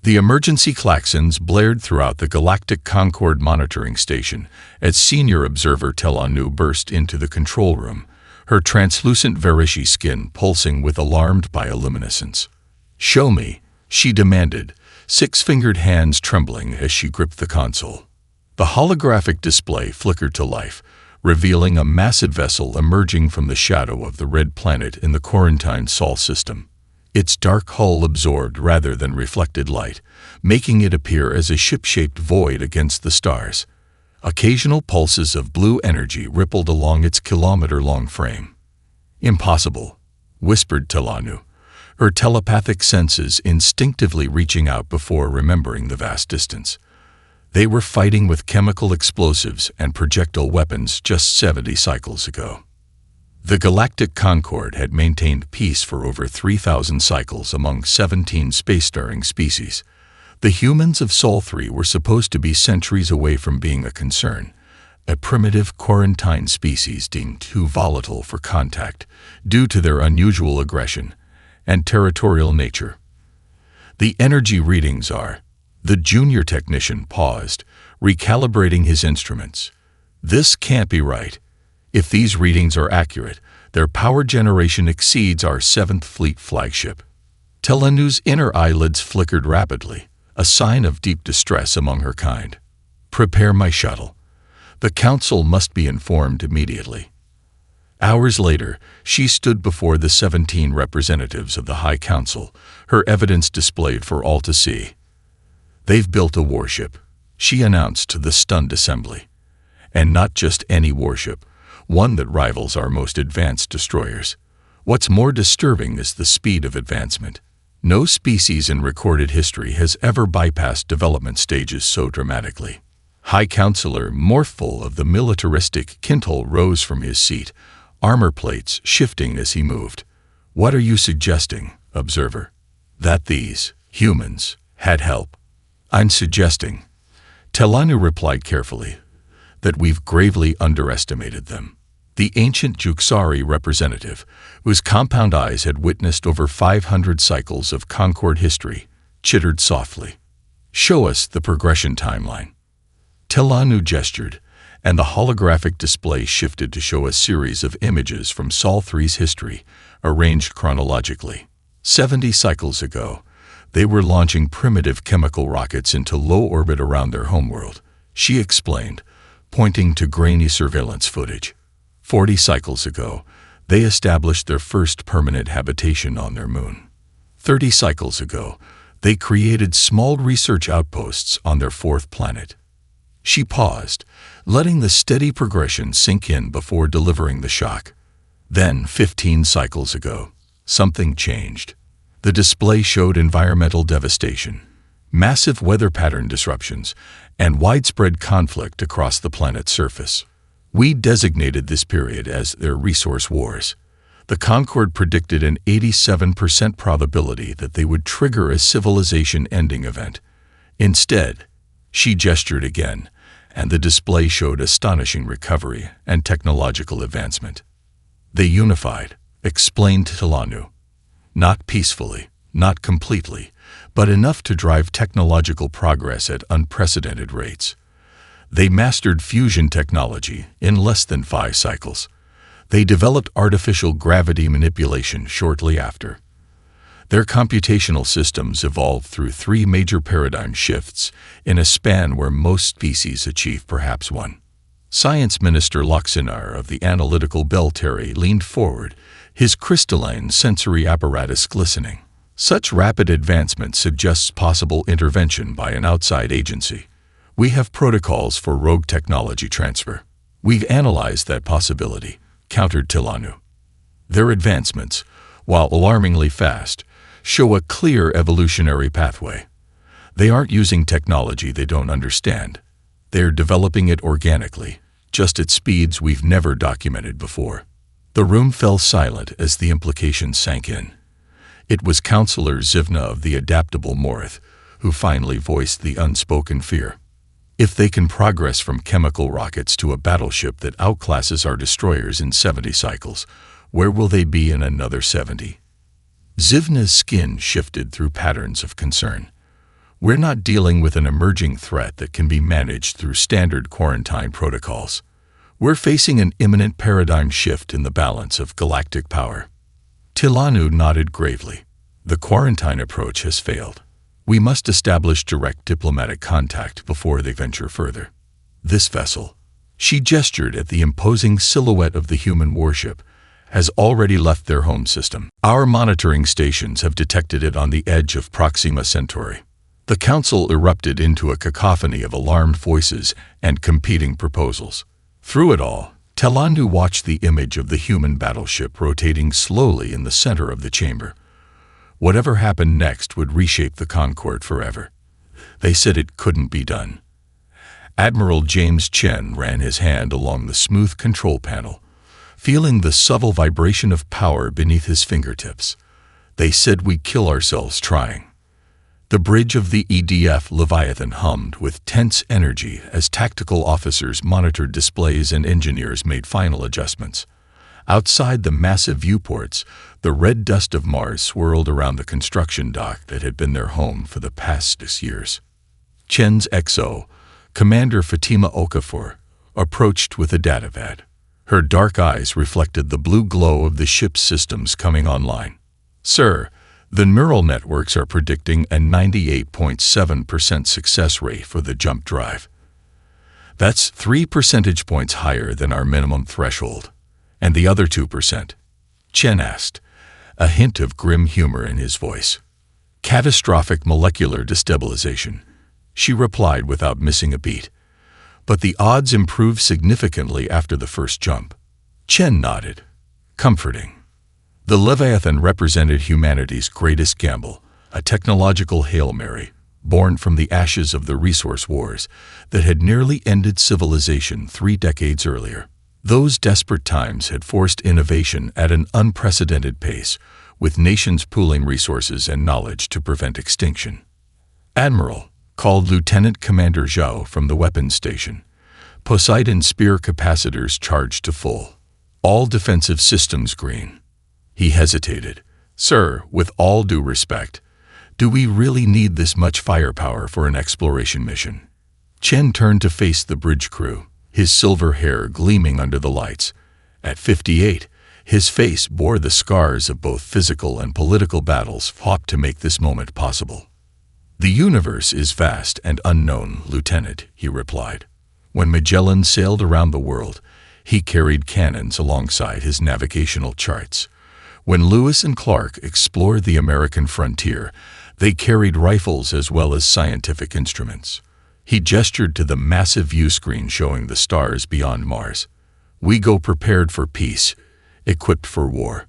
The emergency klaxons blared throughout the Galactic Concord monitoring station as senior observer Telanu burst into the control room, her translucent Varishi skin pulsing with alarmed bioluminescence. "Show me," she demanded, six-fingered hands trembling as she gripped the console. The holographic display flickered to life, revealing a massive vessel emerging from the shadow of the red planet in the quarantine Sol system. Its dark hull absorbed rather than reflected light, making it appear as a ship-shaped void against the stars. Occasional pulses of blue energy rippled along its kilometer-long frame. "Impossible," whispered Telanu, her telepathic senses instinctively reaching out before remembering the vast distance. They were fighting with chemical explosives and projectile weapons just 70 cycles ago. The Galactic Concord had maintained peace for over 3,000 cycles among 17 spacefaring species. The humans of Sol 3 were supposed to be centuries away from being a concern, a primitive quarantine species deemed too volatile for contact due to their unusual aggression and territorial nature. "The energy readings are..." The junior technician paused, recalibrating his instruments. "This can't be right. If these readings are accurate, their power generation exceeds our 7th Fleet flagship." Telanu's inner eyelids flickered rapidly, a sign of deep distress among her kind. "Prepare my shuttle. The Council must be informed immediately." Hours later, she stood before the 17 representatives of the High Council, her evidence displayed for all to see. "They've built a warship," she announced to the stunned assembly. "And not just any warship, one that rivals our most advanced destroyers. What's more disturbing is the speed of advancement. No species in recorded history has ever bypassed development stages so dramatically." High Counselor Morphful of the militaristic Kintal rose from his seat, armor plates shifting as he moved. "What are you suggesting, Observer? That these humans had help?" "I'm suggesting," Telanu replied carefully, "that we've gravely underestimated them." The ancient Juxari representative, whose compound eyes had witnessed over 500 cycles of Concord history, chittered softly. "Show us the progression timeline." Telanu gestured, and the holographic display shifted to show a series of images from Sol 3's history, arranged chronologically. 70 cycles ago, they were launching primitive chemical rockets into low orbit around their homeworld, she explained, pointing to grainy surveillance footage. 40 cycles ago, they established their first permanent habitation on their moon. 30 cycles ago, they created small research outposts on their 4th planet. She paused, letting the steady progression sink in before delivering the shock. Then, 15 cycles ago, something changed. The display showed environmental devastation, massive weather pattern disruptions, and widespread conflict across the planet's surface. We designated this period as their resource wars. The Concord predicted an 87% probability that they would trigger a civilization-ending event. Instead, she gestured again, and the display showed astonishing recovery and technological advancement. "They unified," explained Telanu. "Not peacefully, not completely, but enough to drive technological progress at unprecedented rates. They mastered fusion technology in less than 5 cycles. They developed artificial gravity manipulation shortly after. Their computational systems evolved through 3 major paradigm shifts in a span where most species achieve perhaps one." Science Minister Loxinar of the Analytical Beltary leaned forward, his crystalline sensory apparatus glistening. "Such rapid advancement suggests possible intervention by an outside agency. We have protocols for rogue technology transfer." "We've analyzed that possibility," countered Telanu. "Their advancements, while alarmingly fast, show a clear evolutionary pathway. They aren't using technology they don't understand. They're developing it organically, just at speeds we've never documented before." The room fell silent as the implications sank in. It was Counselor Zivna of the Adaptable Morith who finally voiced the unspoken fear. "If they can progress from chemical rockets to a battleship that outclasses our destroyers in 70 cycles, where will they be in another 70? Zivna's skin shifted through patterns of concern. We're not dealing with an emerging threat that can be managed through standard quarantine protocols. We're facing an imminent paradigm shift in the balance of galactic power." Tilanu nodded gravely. "The quarantine approach has failed. We must establish direct diplomatic contact before they venture further. This vessel," she gestured at the imposing silhouette of the human warship, "has already left their home system. Our monitoring stations have detected it on the edge of Proxima Centauri." The council erupted into a cacophony of alarmed voices and competing proposals. Through it all, Tilanu watched the image of the human battleship rotating slowly in the center of the chamber. Whatever happened next would reshape the Concord forever. They said it couldn't be done. Admiral James Chen ran his hand along the smooth control panel, feeling the subtle vibration of power beneath his fingertips. "They said we kill ourselves trying." The bridge of the EDF Leviathan hummed with tense energy as tactical officers monitored displays and engineers made final adjustments. Outside the massive viewports, the red dust of Mars swirled around the construction dock that had been their home for the past 6 years. Chen's XO, Commander Fatima Okafor, approached with a datapad. Her dark eyes reflected the blue glow of the ship's systems coming online. "Sir, the neural networks are predicting a 98.7% success rate for the jump drive. That's 3 percentage points higher than our minimum threshold." "And the other 2%? Chen asked, a hint of grim humor in his voice. "Catastrophic molecular destabilization," she replied without missing a beat. "But the odds improved significantly after the first jump." Chen nodded. Comforting. The Leviathan represented humanity's greatest gamble, a technological Hail Mary, born from the ashes of the resource wars that had nearly ended civilization 3 decades earlier. Those desperate times had forced innovation at an unprecedented pace, with nations pooling resources and knowledge to prevent extinction. "Admiral," called Lieutenant Commander Zhao from the weapons station. "Poseidon spear capacitors charged to full. All defensive systems green." He hesitated. "Sir, with all due respect, do we really need this much firepower for an exploration mission?" Chen turned to face the bridge crew, his silver hair gleaming under the lights. At 58, his face bore the scars of both physical and political battles fought to make this moment possible. "The universe is vast and unknown, Lieutenant," he replied. When Magellan sailed around the world, he carried cannons alongside his navigational charts. When Lewis and Clark explored the American frontier, they carried rifles as well as scientific instruments. He gestured to the massive view screen showing the stars beyond Mars. "We go prepared for peace, equipped for war."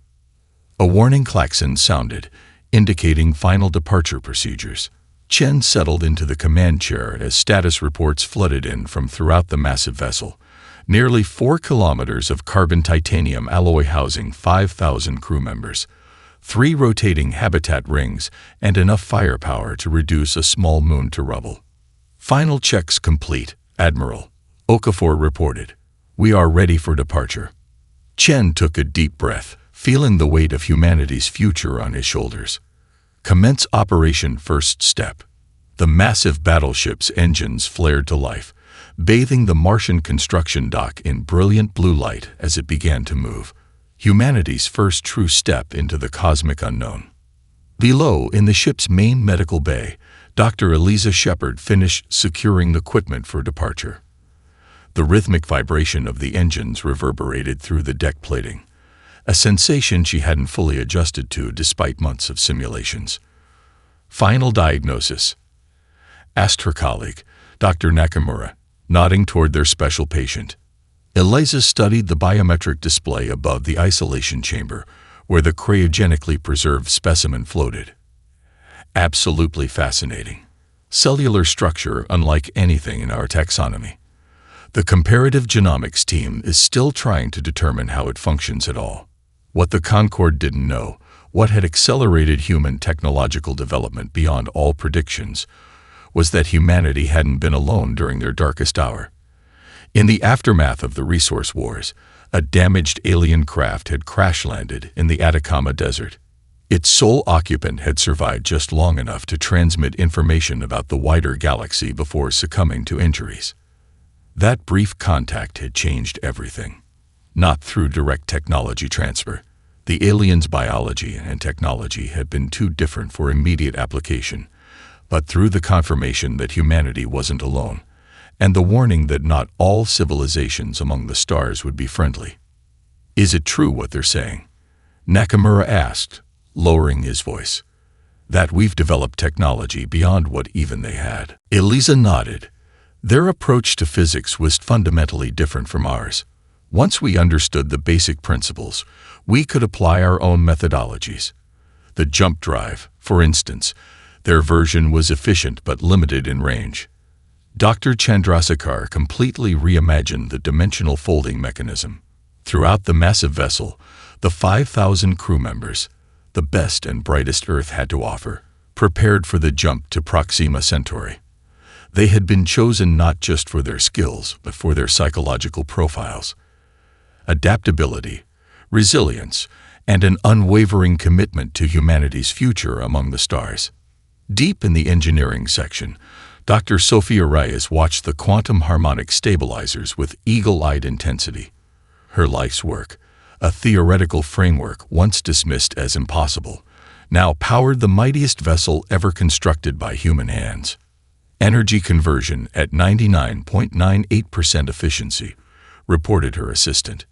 A warning klaxon sounded, indicating final departure procedures. Chen settled into the command chair as status reports flooded in from throughout the massive vessel. Nearly 4 kilometers of carbon titanium alloy housing 5,000 crew members, 3 rotating habitat rings, and enough firepower to reduce a small moon to rubble. "Final checks complete, Admiral," Okafor reported. "We are ready for departure." Chen took a deep breath, feeling the weight of humanity's future on his shoulders. "Commence Operation First Step." The massive battleship's engines flared to life, bathing the Martian construction dock in brilliant blue light as it began to move. Humanity's first true step into the cosmic unknown. Below, in the ship's main medical bay, Dr. Eliza Shepard finished securing the equipment for departure. The rhythmic vibration of the engines reverberated through the deck plating, a sensation she hadn't fully adjusted to despite months of simulations. "Final diagnosis?" asked her colleague, Dr. Nakamura, nodding toward their special patient. Eliza studied the biometric display above the isolation chamber, where the cryogenically preserved specimen floated. "Absolutely fascinating. Cellular structure unlike anything in our taxonomy. The comparative genomics team is still trying to determine how it functions at all." What the Concorde didn't know, what had accelerated human technological development beyond all predictions, was that humanity hadn't been alone during their darkest hour. In the aftermath of the resource wars, a damaged alien craft had crash-landed in the Atacama Desert. Its sole occupant had survived just long enough to transmit information about the wider galaxy before succumbing to injuries. That brief contact had changed everything. Not through direct technology transfer. The aliens' biology and technology had been too different for immediate application, but through the confirmation that humanity wasn't alone, and the warning that not all civilizations among the stars would be friendly. "Is it true what they're saying?" Nakamura asked, lowering his voice. "That we've developed technology beyond what even they had?" Eliza nodded. Their approach to physics was fundamentally different from ours. Once we understood the basic principles, we could apply our own methodologies. The jump drive, for instance, their version was efficient but limited in range. Dr. Chandrasekhar completely reimagined the dimensional folding mechanism. Throughout the massive vessel, the 5,000 crew members, the best and brightest Earth had to offer, prepared for the jump to Proxima Centauri. They had been chosen not just for their skills, but for their psychological profiles. Adaptability, resilience, and an unwavering commitment to humanity's future among the stars. Deep in the engineering section, Dr. Sophia Reyes watched the quantum harmonic stabilizers with eagle-eyed intensity. Her life's work, a theoretical framework once dismissed as impossible, now powered the mightiest vessel ever constructed by human hands. Energy conversion at 99.98% efficiency, reported her assistant.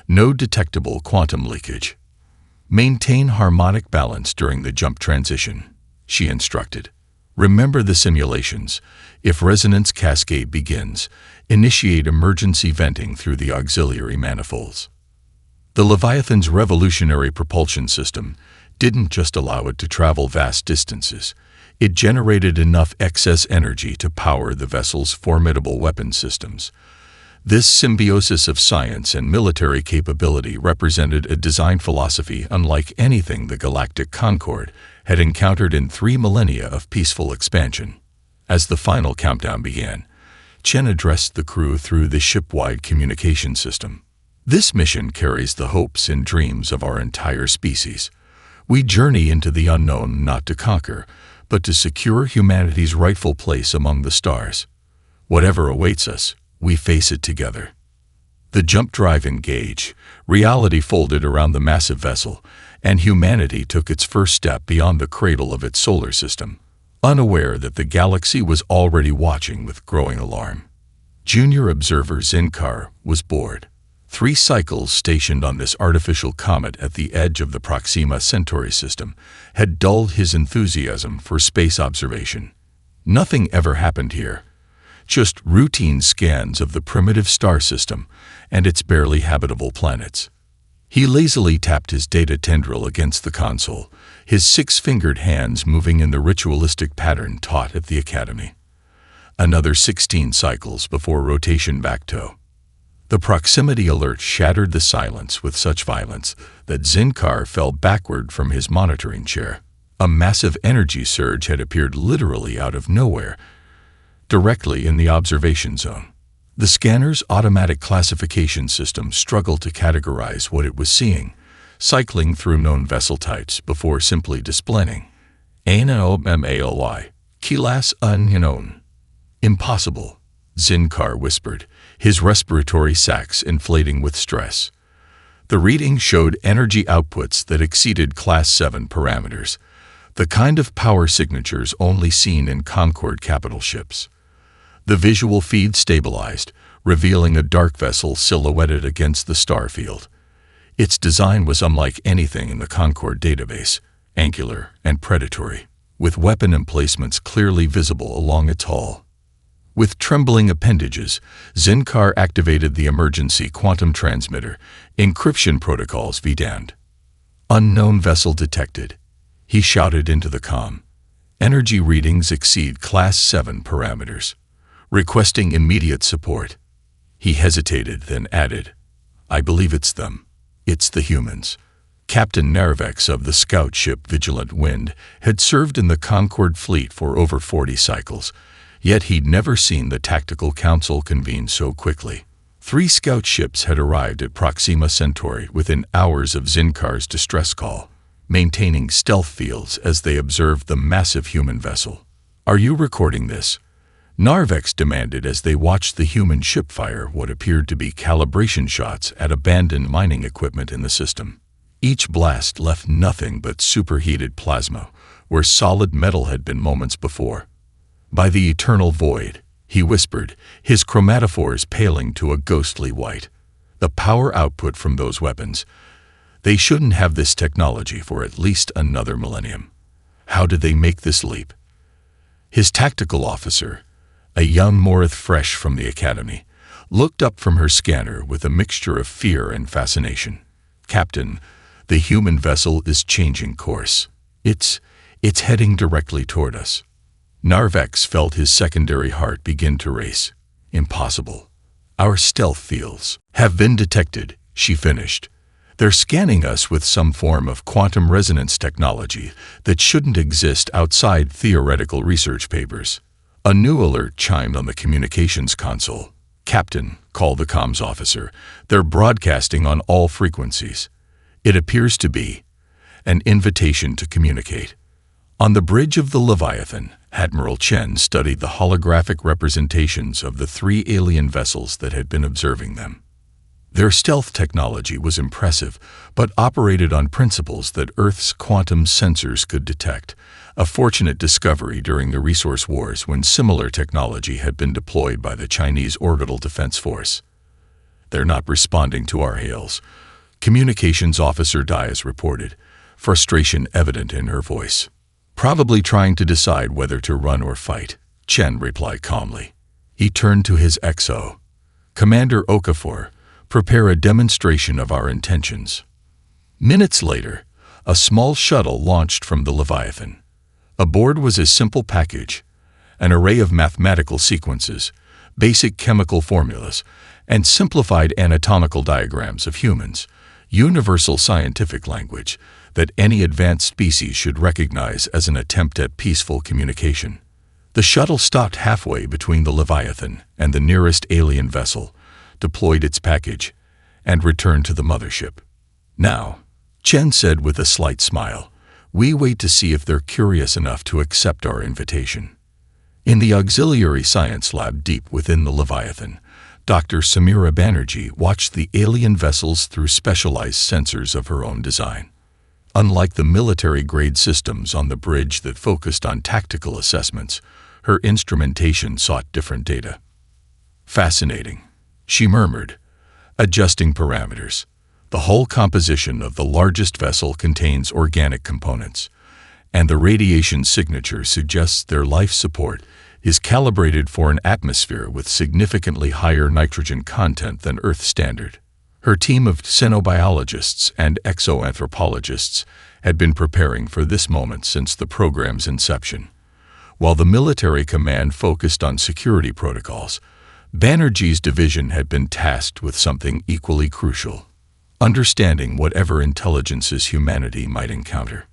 No detectable quantum leakage. Maintain harmonic balance during the jump transition, she instructed. Remember the simulations. If resonance cascade begins, initiate emergency venting through the auxiliary manifolds. The Leviathan's revolutionary propulsion system didn't just allow it to travel vast distances. It generated enough excess energy to power the vessel's formidable weapon systems. This symbiosis of science and military capability represented a design philosophy unlike anything the Galactic Concord had encountered in 3 millennia of peaceful expansion. As the final countdown began, Chen addressed the crew through the ship-wide communication system. "This mission carries the hopes and dreams of our entire species. We journey into the unknown not to conquer, but to secure humanity's rightful place among the stars. Whatever awaits us, we face it together." The jump drive engaged, reality folded around the massive vessel, and humanity took its first step beyond the cradle of its solar system, unaware that the galaxy was already watching with growing alarm. Junior observer Zinkar was bored. 3 cycles stationed on this artificial comet at the edge of the Proxima Centauri system had dulled his enthusiasm for space observation. Nothing ever happened here. Just routine scans of the primitive star system and its barely habitable planets. He lazily tapped his data tendril against the console, his 6-fingered hands moving in the ritualistic pattern taught at the academy. Another 16 cycles before rotation back to. The proximity alert shattered the silence with such violence that Zinkar fell backward from his monitoring chair. A massive energy surge had appeared literally out of nowhere, directly in the observation zone. The scanner's automatic classification system struggled to categorize what it was seeing, cycling through known vessel types before simply displaying ANOMALY, Kilas unknown. "Impossible," Zinkar whispered, his respiratory sacs inflating with stress. The reading showed energy outputs that exceeded Class 7 parameters, the kind of power signatures only seen in Concord capital ships. The visual feed stabilized, revealing a dark vessel silhouetted against the star field. Its design was unlike anything in the Concord database, angular and predatory, with weapon emplacements clearly visible along its hull. With trembling appendages, Zinkar activated the emergency quantum transmitter, encryption protocols VDAND. "Unknown vessel detected," he shouted into the comm. "Energy readings exceed Class 7 parameters. Requesting immediate support." He hesitated, then added, "I believe it's them. It's the humans." Captain Narvex of the scout ship Vigilant Wind had served in the Concord fleet for over 40 cycles, yet he'd never seen the Tactical Council convene so quickly. 3 scout ships had arrived at Proxima Centauri within hours of Zinkar's distress call. maintaining stealth fields as they observed the massive human vessel. "Are you recording this?" Narvex demanded as they watched the human ship fire what appeared to be calibration shots at abandoned mining equipment in the system. Each blast left nothing but superheated plasma, where solid metal had been moments before. "By the eternal void," he whispered, his chromatophores paling to a ghostly white. "The power output from those weapons. They shouldn't have this technology for at least another millennium. How did they make this leap?" His tactical officer, a young Morith fresh from the academy, looked up from her scanner with a mixture of fear and fascination. "Captain, the human vessel is changing course. It's heading directly toward us." Narvex felt his secondary heart begin to race. "Impossible. Our stealth fields have been detected," she finished. "They're scanning us with some form of quantum resonance technology that shouldn't exist outside theoretical research papers." A new alert chimed on the communications console. "Captain," called the comms officer, "they're broadcasting on all frequencies. It appears to be an invitation to communicate." On the bridge of the Leviathan, Admiral Chen studied the holographic representations of the 3 alien vessels that had been observing them. Their stealth technology was impressive, but operated on principles that Earth's quantum sensors could detect, a fortunate discovery during the resource wars when similar technology had been deployed by the Chinese Orbital Defense Force. "They're not responding to our hails," Communications Officer Dias reported, frustration evident in her voice. "Probably trying to decide whether to run or fight," Chen replied calmly. He turned to his XO. "Commander Okafor, prepare a demonstration of our intentions." Minutes later, a small shuttle launched from the Leviathan. Aboard was a simple package, an array of mathematical sequences, basic chemical formulas, and simplified anatomical diagrams of humans, universal scientific language that any advanced species should recognize as an attempt at peaceful communication. The shuttle stopped halfway between the Leviathan and the nearest alien vessel, deployed its package, and returned to the mothership. "Now," Chen said with a slight smile, "we wait to see if they're curious enough to accept our invitation." In the auxiliary science lab deep within the Leviathan, Dr. Samira Banerjee watched the alien vessels through specialized sensors of her own design. Unlike the military-grade systems on the bridge that focused on tactical assessments, her instrumentation sought different data. "Fascinating," she murmured, adjusting parameters. "The whole composition of the largest vessel contains organic components, and the radiation signature suggests their life support is calibrated for an atmosphere with significantly higher nitrogen content than Earth standard." Her team of xenobiologists and exoanthropologists had been preparing for this moment since the program's inception. While the military command focused on security protocols, Banerjee's division had been tasked with something equally crucial: understanding whatever intelligences humanity might encounter.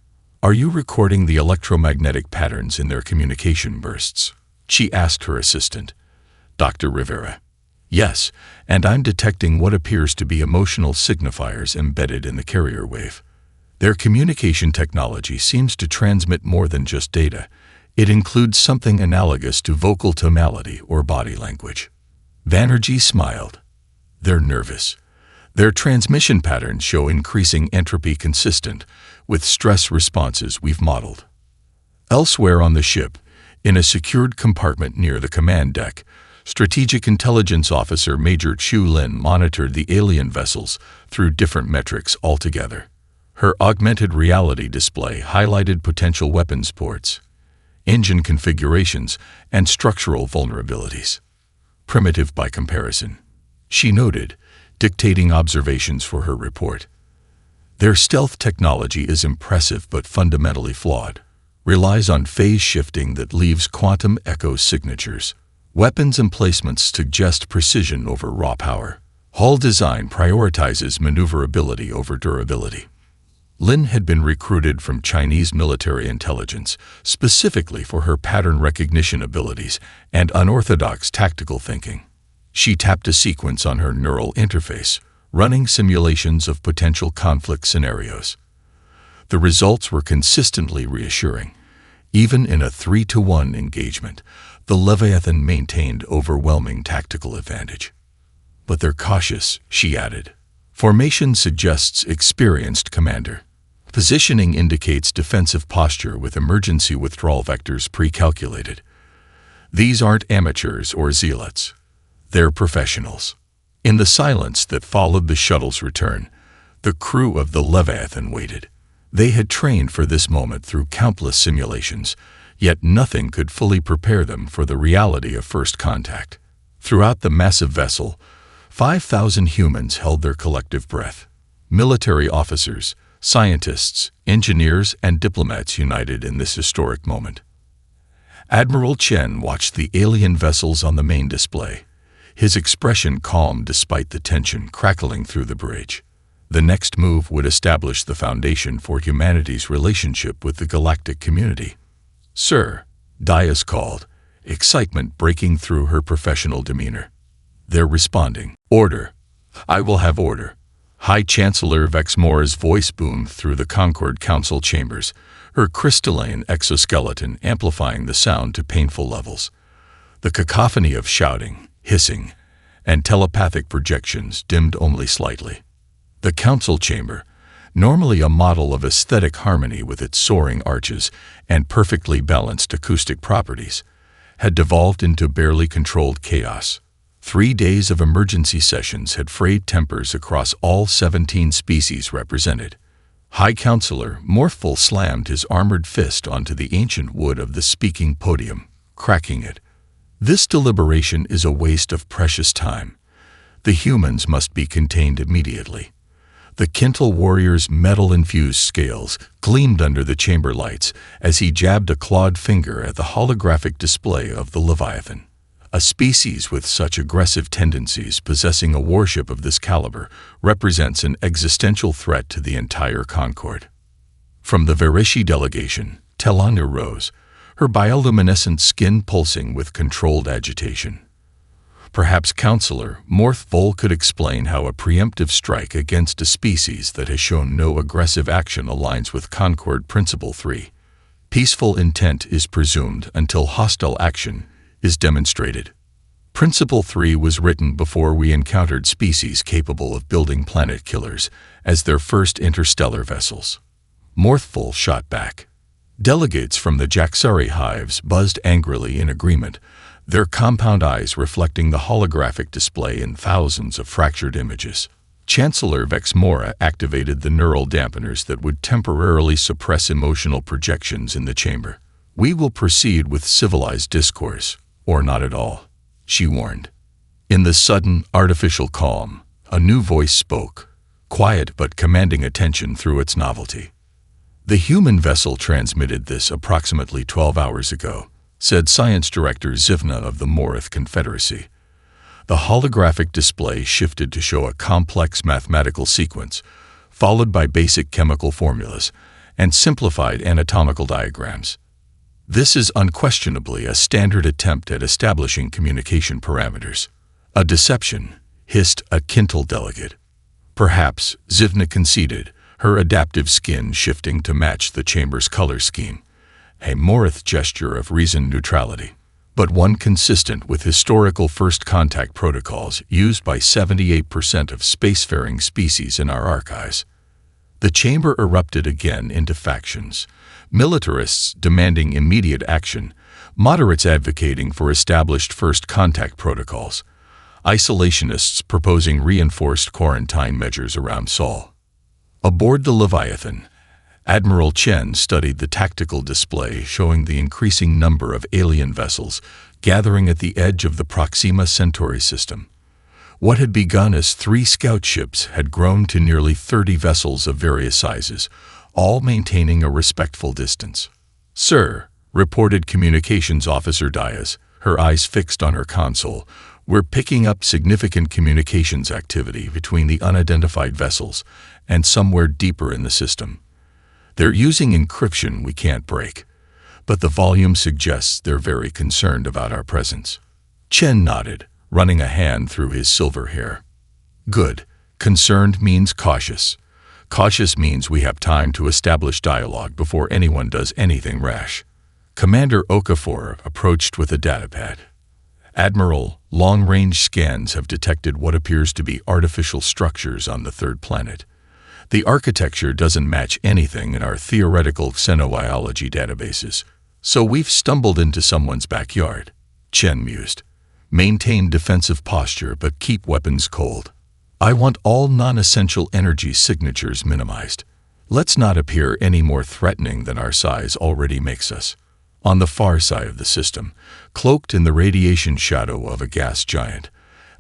"Are you recording the electromagnetic patterns in their communication bursts?" she asked her assistant, Dr. Rivera. "Yes, and I'm detecting what appears to be emotional signifiers embedded in the carrier wave. Their communication technology seems to transmit more than just data. It includes something analogous to vocal tonality or body language." Banerjee smiled. "They're nervous. Their transmission patterns show increasing entropy consistent with stress responses we've modeled." Elsewhere on the ship, in a secured compartment near the command deck, Strategic Intelligence Officer Major Chu Lin monitored the alien vessels through different metrics altogether. Her augmented reality display highlighted potential weapons ports, engine configurations, and structural vulnerabilities. "Primitive by comparison," she noted, dictating observations for her report. "Their stealth technology is impressive but fundamentally flawed. Relies on phase shifting that leaves quantum echo signatures. Weapons emplacements suggest precision over raw power. Hull design prioritizes maneuverability over durability." Lin had been recruited from Chinese military intelligence specifically for her pattern recognition abilities and unorthodox tactical thinking. She tapped a sequence on her neural interface, running simulations of potential conflict scenarios. The results were consistently reassuring. Even in a 3-to-1 engagement, the Leviathan maintained overwhelming tactical advantage. But they're cautious, she added. Formation suggests experienced commander. Positioning indicates defensive posture with emergency withdrawal vectors pre-calculated. These aren't amateurs or zealots. They're professionals. In the silence that followed the shuttle's return, the crew of the Leviathan waited. They had trained for this moment through countless simulations, yet nothing could fully prepare them for the reality of first contact. Throughout the massive vessel, 5,000 humans held their collective breath. Military officers, scientists, engineers, and diplomats united in this historic moment. Admiral Chen watched the alien vessels on the main display, his expression calm despite the tension crackling through the bridge. The next move would establish the foundation for humanity's relationship with the galactic community. "Sir," Dias called, excitement breaking through her professional demeanor. They're responding. "Order. I will have order." High Chancellor Vexmora's voice boomed through the Concord Council chambers, her crystalline exoskeleton amplifying the sound to painful levels. The cacophony of shouting, hissing, and telepathic projections dimmed only slightly. The council chamber, normally a model of aesthetic harmony with its soaring arches and perfectly balanced acoustic properties, had devolved into barely controlled chaos. 3 days of emergency sessions had frayed tempers across all 17 species represented. High Counselor Morphful slammed his armored fist onto the ancient wood of the speaking podium, cracking it. "This deliberation is a waste of precious time. The humans must be contained immediately." The Kintal warrior's metal-infused scales gleamed under the chamber lights as he jabbed a clawed finger at the holographic display of the Leviathan. A species with such aggressive tendencies possessing a warship of this caliber represents an existential threat to the entire Concord. From the Verishi delegation, Telana rose, her bioluminescent skin pulsing with controlled agitation. Perhaps Counselor Morphful could explain how a preemptive strike against a species that has shown no aggressive action aligns with Concord Principle 3. Peaceful intent is presumed until hostile action is demonstrated. Principle 3 was written before we encountered species capable of building planet killers as their first interstellar vessels. Morphful shot back. Delegates from the Jaxari hives buzzed angrily in agreement, their compound eyes reflecting the holographic display in thousands of fractured images. Chancellor Vexmora activated the neural dampeners that would temporarily suppress emotional projections in the chamber. "We will proceed with civilized discourse, or not at all," she warned. In the sudden, artificial calm, a new voice spoke, quiet but commanding attention through its novelty. "The human vessel transmitted this approximately 12 hours ago," said Science Director Zivna of the Morith Confederacy. The holographic display shifted to show a complex mathematical sequence, followed by basic chemical formulas and simplified anatomical diagrams. "This is unquestionably a standard attempt at establishing communication parameters." "A deception," hissed a Kintal delegate. "Perhaps," Zivna conceded, her adaptive skin shifting to match the chamber's color scheme. A Morith gesture of reasoned neutrality, but one consistent with historical first contact protocols used by 78% of spacefaring species in our archives. The chamber erupted again into factions, militarists demanding immediate action, moderates advocating for established first contact protocols, isolationists proposing reinforced quarantine measures around Sol. Aboard the Leviathan, Admiral Chen studied the tactical display showing the increasing number of alien vessels gathering at the edge of the Proxima Centauri system. What had begun as 3 scout ships had grown to nearly 30 vessels of various sizes, all maintaining a respectful distance. "Sir," reported Communications Officer Dias, her eyes fixed on her console, "we're picking up significant communications activity between the unidentified vessels and somewhere deeper in the system. They're using encryption we can't break, but the volume suggests they're very concerned about our presence." Chen nodded, running a hand through his silver hair. "Good. Concerned means cautious. Cautious means we have time to establish dialogue before anyone does anything rash. Commander Okafor approached with a datapad. Admiral, long-range scans have detected what appears to be artificial structures on the third planet. The architecture doesn't match anything in our theoretical xenobiology databases, so we've stumbled into someone's backyard. Chen mused. Maintain defensive posture but keep weapons cold. I want all non-essential energy signatures minimized. Let's not appear any more threatening than our size already makes us. On the far side of the system, cloaked in the radiation shadow of a gas giant,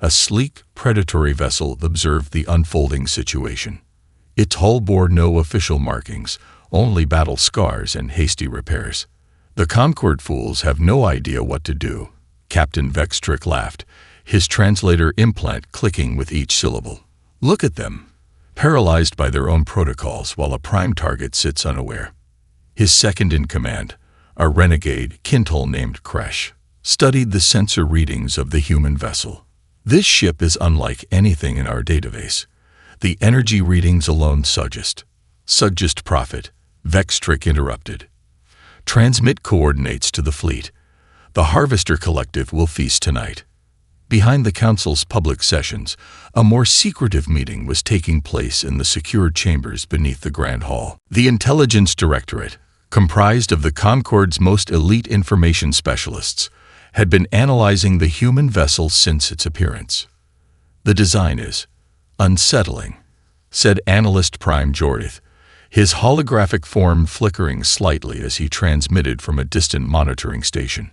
a sleek, predatory vessel observed the unfolding situation. Its hull bore no official markings, only battle scars and hasty repairs. The Concord fools have no idea what to do. Captain Vextrick laughed, his translator implant clicking with each syllable. Look at them, paralyzed by their own protocols while a prime target sits unaware. His second-in-command, a renegade Kintal named Kresh, studied the sensor readings of the human vessel. This ship is unlike anything in our database. The energy readings alone suggest. Profit, Vextrick interrupted. Transmit coordinates to the fleet. The Harvester Collective will feast tonight. Behind the Council's public sessions, a more secretive meeting was taking place in the secured chambers beneath the Grand Hall. The Intelligence Directorate, comprised of the Concord's most elite information specialists, had been analyzing the human vessel since its appearance. The design is unsettling, said Analyst Prime Jordith, his holographic form flickering slightly as he transmitted from a distant monitoring station.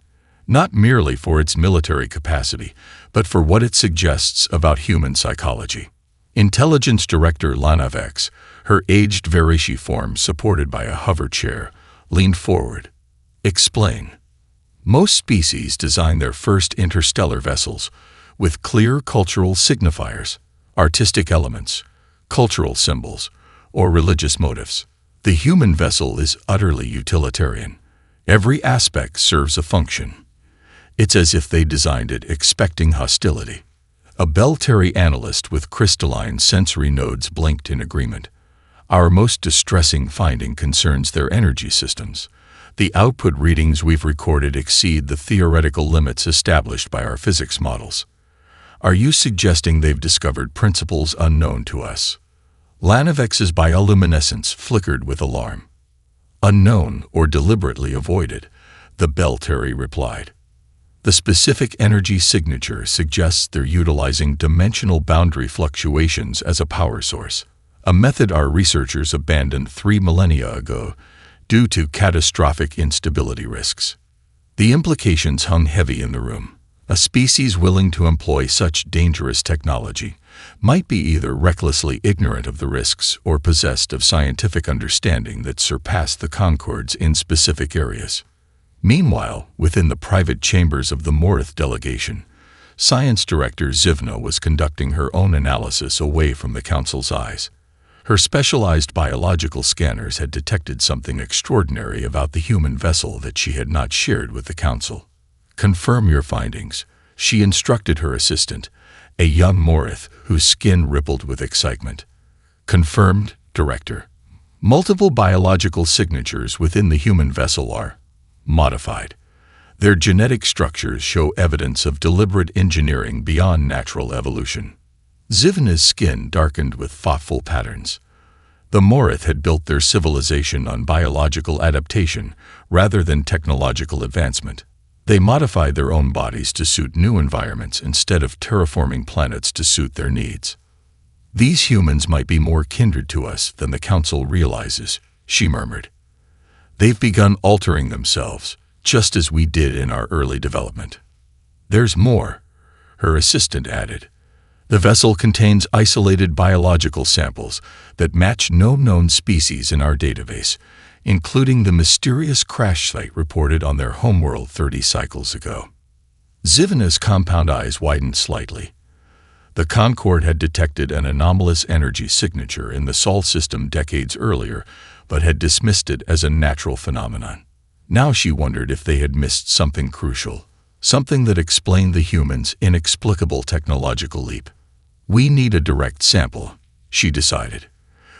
Not merely for its military capacity, but for what it suggests about human psychology. Intelligence Director Lanavex, her aged Varishi form supported by a hover chair, leaned forward. Explain. Most species design their first interstellar vessels with clear cultural signifiers, artistic elements, cultural symbols, or religious motives. The human vessel is utterly utilitarian. Every aspect serves a function. It's as if they designed it expecting hostility. A Beltary analyst with crystalline sensory nodes blinked in agreement. Our most distressing finding concerns their energy systems. The output readings we've recorded exceed the theoretical limits established by our physics models. Are you suggesting they've discovered principles unknown to us? Lanavex's bioluminescence flickered with alarm. Unknown or deliberately avoided, the Beltary replied. The specific energy signature suggests they're utilizing dimensional boundary fluctuations as a power source, a method our researchers abandoned 3 millennia ago due to catastrophic instability risks. The implications hung heavy in the room. A species willing to employ such dangerous technology might be either recklessly ignorant of the risks or possessed of scientific understanding that surpassed the Concords in specific areas. Meanwhile, within the private chambers of the Morith delegation, Science Director Zivna was conducting her own analysis away from the Council's eyes. Her specialized biological scanners had detected something extraordinary about the human vessel that she had not shared with the Council. Confirm your findings, she instructed her assistant, a young Morith whose skin rippled with excitement. Confirmed, Director. Multiple biological signatures within the human vessel are modified. Their genetic structures show evidence of deliberate engineering beyond natural evolution. Zivna's skin darkened with thoughtful patterns. The Morith had built their civilization on biological adaptation rather than technological advancement. They modified their own bodies to suit new environments instead of terraforming planets to suit their needs. These humans might be more kindred to us than the Council realizes, she murmured. They've begun altering themselves, just as we did in our early development. There's more, her assistant added. The vessel contains isolated biological samples that match no known species in our database, including the mysterious crash site reported on their homeworld 30 cycles ago. Zivna's compound eyes widened slightly. The Concord had detected an anomalous energy signature in the Sol system decades earlier, but had dismissed it as a natural phenomenon. Now she wondered if they had missed something crucial, something that explained the humans' inexplicable technological leap. We need a direct sample, she decided.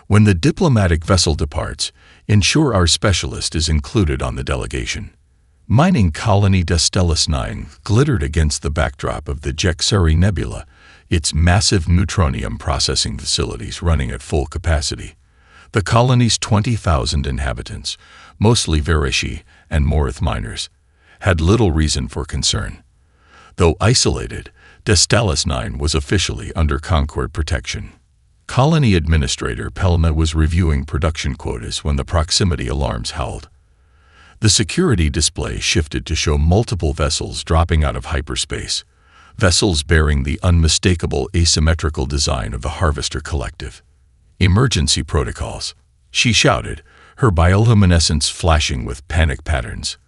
When the diplomatic vessel departs, ensure our specialist is included on the delegation. Mining colony Destellis 9 glittered against the backdrop of the Jexari Nebula, its massive neutronium processing facilities running at full capacity. The colony's 20,000 inhabitants, mostly Verishi and Morith miners, had little reason for concern. Though isolated, Destellis 9 was officially under Concord protection. Colony Administrator Pelma was reviewing production quotas when the proximity alarms howled. The security display shifted to show multiple vessels dropping out of hyperspace, vessels bearing the unmistakable asymmetrical design of the Harvester Collective. Emergency protocols, she shouted, her bioluminescence flashing with panic patterns.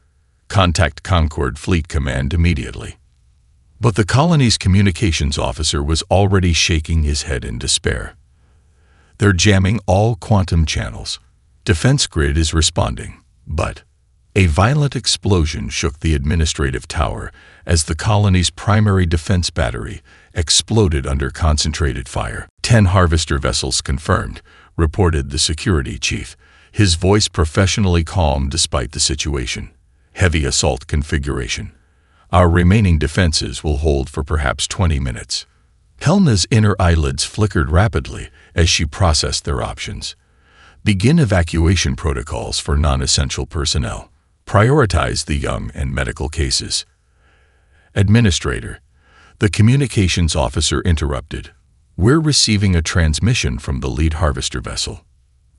Contact Concord Fleet Command immediately. But the colony's communications officer was already shaking his head in despair. They're jamming all quantum channels. Defense grid is responding, but a violent explosion shook the administrative tower as the colony's primary defense battery exploded under concentrated fire. 10 harvester vessels confirmed, reported the security chief, his voice professionally calm despite the situation. Heavy assault configuration. Our remaining defenses will hold for perhaps 20 minutes. Helna's inner eyelids flickered rapidly as she processed their options. Begin evacuation protocols for non-essential personnel. Prioritize the young and medical cases. Administrator, the communications officer interrupted. We're receiving a transmission from the lead harvester vessel.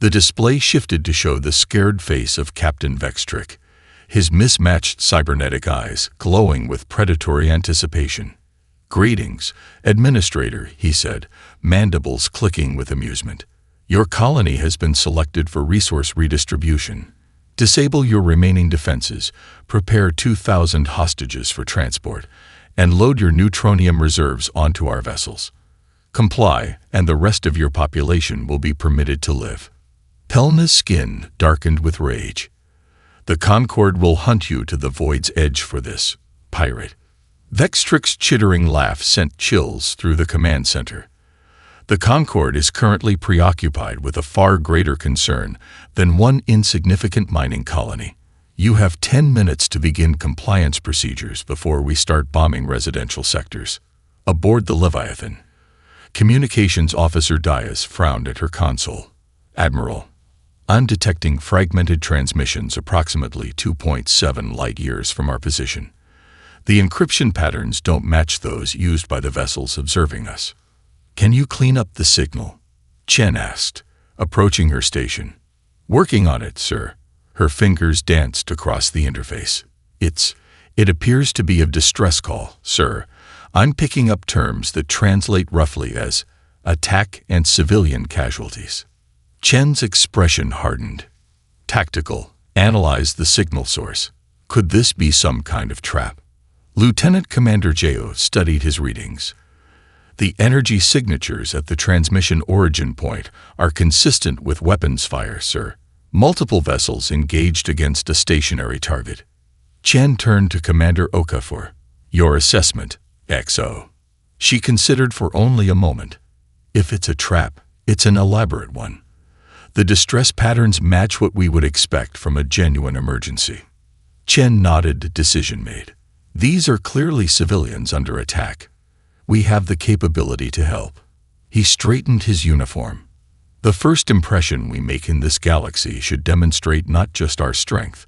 The display shifted to show the scared face of Captain Vextrick, his mismatched cybernetic eyes glowing with predatory anticipation. Greetings, Administrator, he said, mandibles clicking with amusement. Your colony has been selected for resource redistribution. Disable your remaining defenses, prepare 2,000 hostages for transport, and load your neutronium reserves onto our vessels. Comply, and the rest of your population will be permitted to live. Pelna's skin darkened with rage. The Concord will hunt you to the void's edge for this, pirate. Vextrick's chittering laugh sent chills through the command center. The Concord is currently preoccupied with a far greater concern than one insignificant mining colony. You have 10 minutes to begin compliance procedures before we start bombing residential sectors. Aboard the Leviathan. Communications Officer Dias frowned at her console. Admiral, I'm detecting fragmented transmissions approximately 2.7 light-years from our position. The encryption patterns don't match those used by the vessels observing us. Can you clean up the signal? Chen asked, approaching her station. Working on it, sir. Her fingers danced across the interface. It appears to be a distress call, sir. I'm picking up terms that translate roughly as attack and civilian casualties. Chen's expression hardened. Tactical. Analyze the signal source. Could this be some kind of trap? Lieutenant Commander Jao studied his readings. The energy signatures at the transmission origin point are consistent with weapons fire, sir. Multiple vessels engaged against a stationary target. Chen turned to Commander Okafor. Your assessment, XO. She considered for only a moment. If it's a trap, it's an elaborate one. The distress patterns match what we would expect from a genuine emergency. Chen nodded, decision made. These are clearly civilians under attack. We have the capability to help. He straightened his uniform. The first impression we make in this galaxy should demonstrate not just our strength,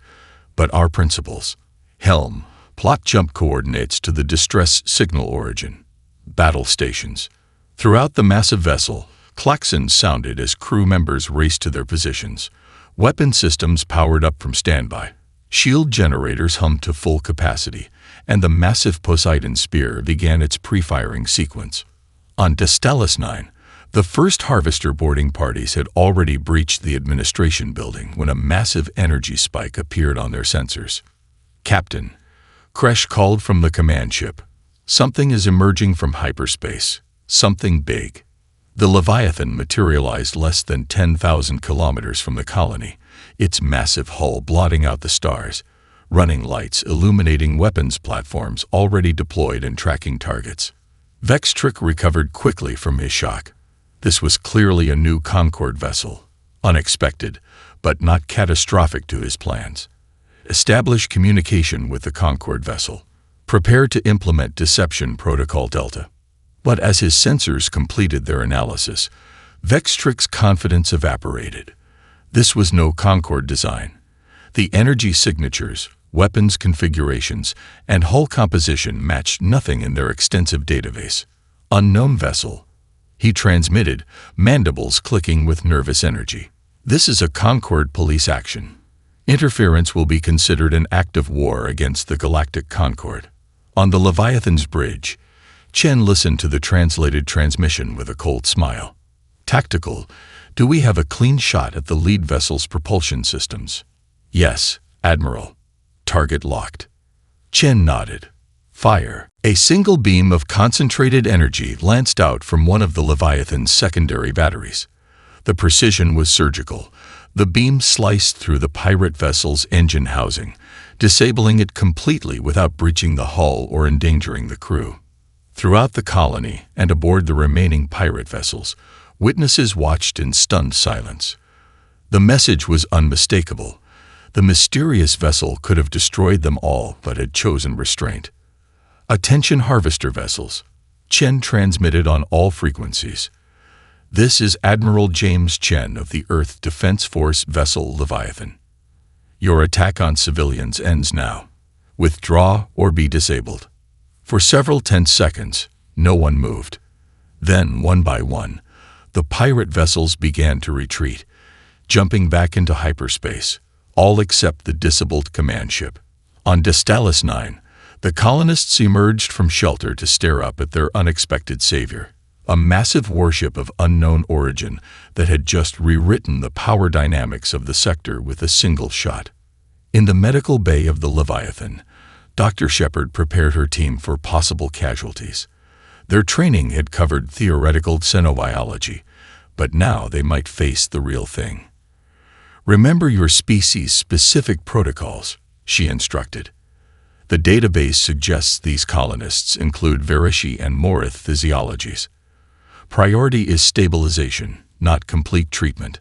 but our principles. Helm, plot jump coordinates to the distress signal origin. Battle stations. Throughout the massive vessel, klaxons sounded as crew members raced to their positions. Weapon systems powered up from standby. Shield generators hummed to full capacity, and the massive Poseidon spear began its pre-firing sequence. On Destellis 9, the first harvester boarding parties had already breached the administration building when a massive energy spike appeared on their sensors. Captain, Kresh called from the command ship. Something is emerging from hyperspace. Something big. The Leviathan materialized less than 10,000 kilometers from the colony, its massive hull blotting out the stars, running lights illuminating weapons platforms already deployed and tracking targets. Vextrick recovered quickly from his shock. This was clearly a new Concord vessel, Unexpected, but not catastrophic to his plans. Establish communication with the Concorde vessel. Prepare to implement Deception Protocol Delta. But as his sensors completed their analysis, Vextric's confidence evaporated. This was no Concorde design. The energy signatures, weapons configurations, and hull composition matched nothing in their extensive database. Unknown vessel. He transmitted, mandibles clicking with nervous energy. This is a Concorde police action. Interference will be considered an act of war against the Galactic Concorde. On the Leviathan's bridge, Chen listened to the translated transmission with a cold smile. Tactical, do we have a clean shot at the lead vessel's propulsion systems? Yes, Admiral. Target locked. Chen nodded. Fire. A single beam of concentrated energy lanced out from one of the Leviathan's secondary batteries. The precision was surgical. The beam sliced through the pirate vessel's engine housing, disabling it completely without breaching the hull or endangering the crew. Throughout the colony and aboard the remaining pirate vessels, witnesses watched in stunned silence. The message was unmistakable. The mysterious vessel could have destroyed them all but had chosen restraint. Attention harvester vessels. Chen transmitted on all frequencies. This is Admiral James Chen of the Earth Defense Force vessel Leviathan. Your attack on civilians ends now. Withdraw or be disabled. For several tense seconds, no one moved. Then, one by one, the pirate vessels began to retreat, jumping back into hyperspace, all except the disabled command ship. On Destalis 9, the colonists emerged from shelter to stare up at their unexpected savior, a massive warship of unknown origin that had just rewritten the power dynamics of the sector with a single shot. In the medical bay of the Leviathan, Dr. Shepard prepared her team for possible casualties. Their training had covered theoretical xenobiology, but now they might face the real thing. Remember your species-specific protocols, she instructed. The database suggests these colonists include Verishi and Morith physiologies. Priority is stabilization, not complete treatment.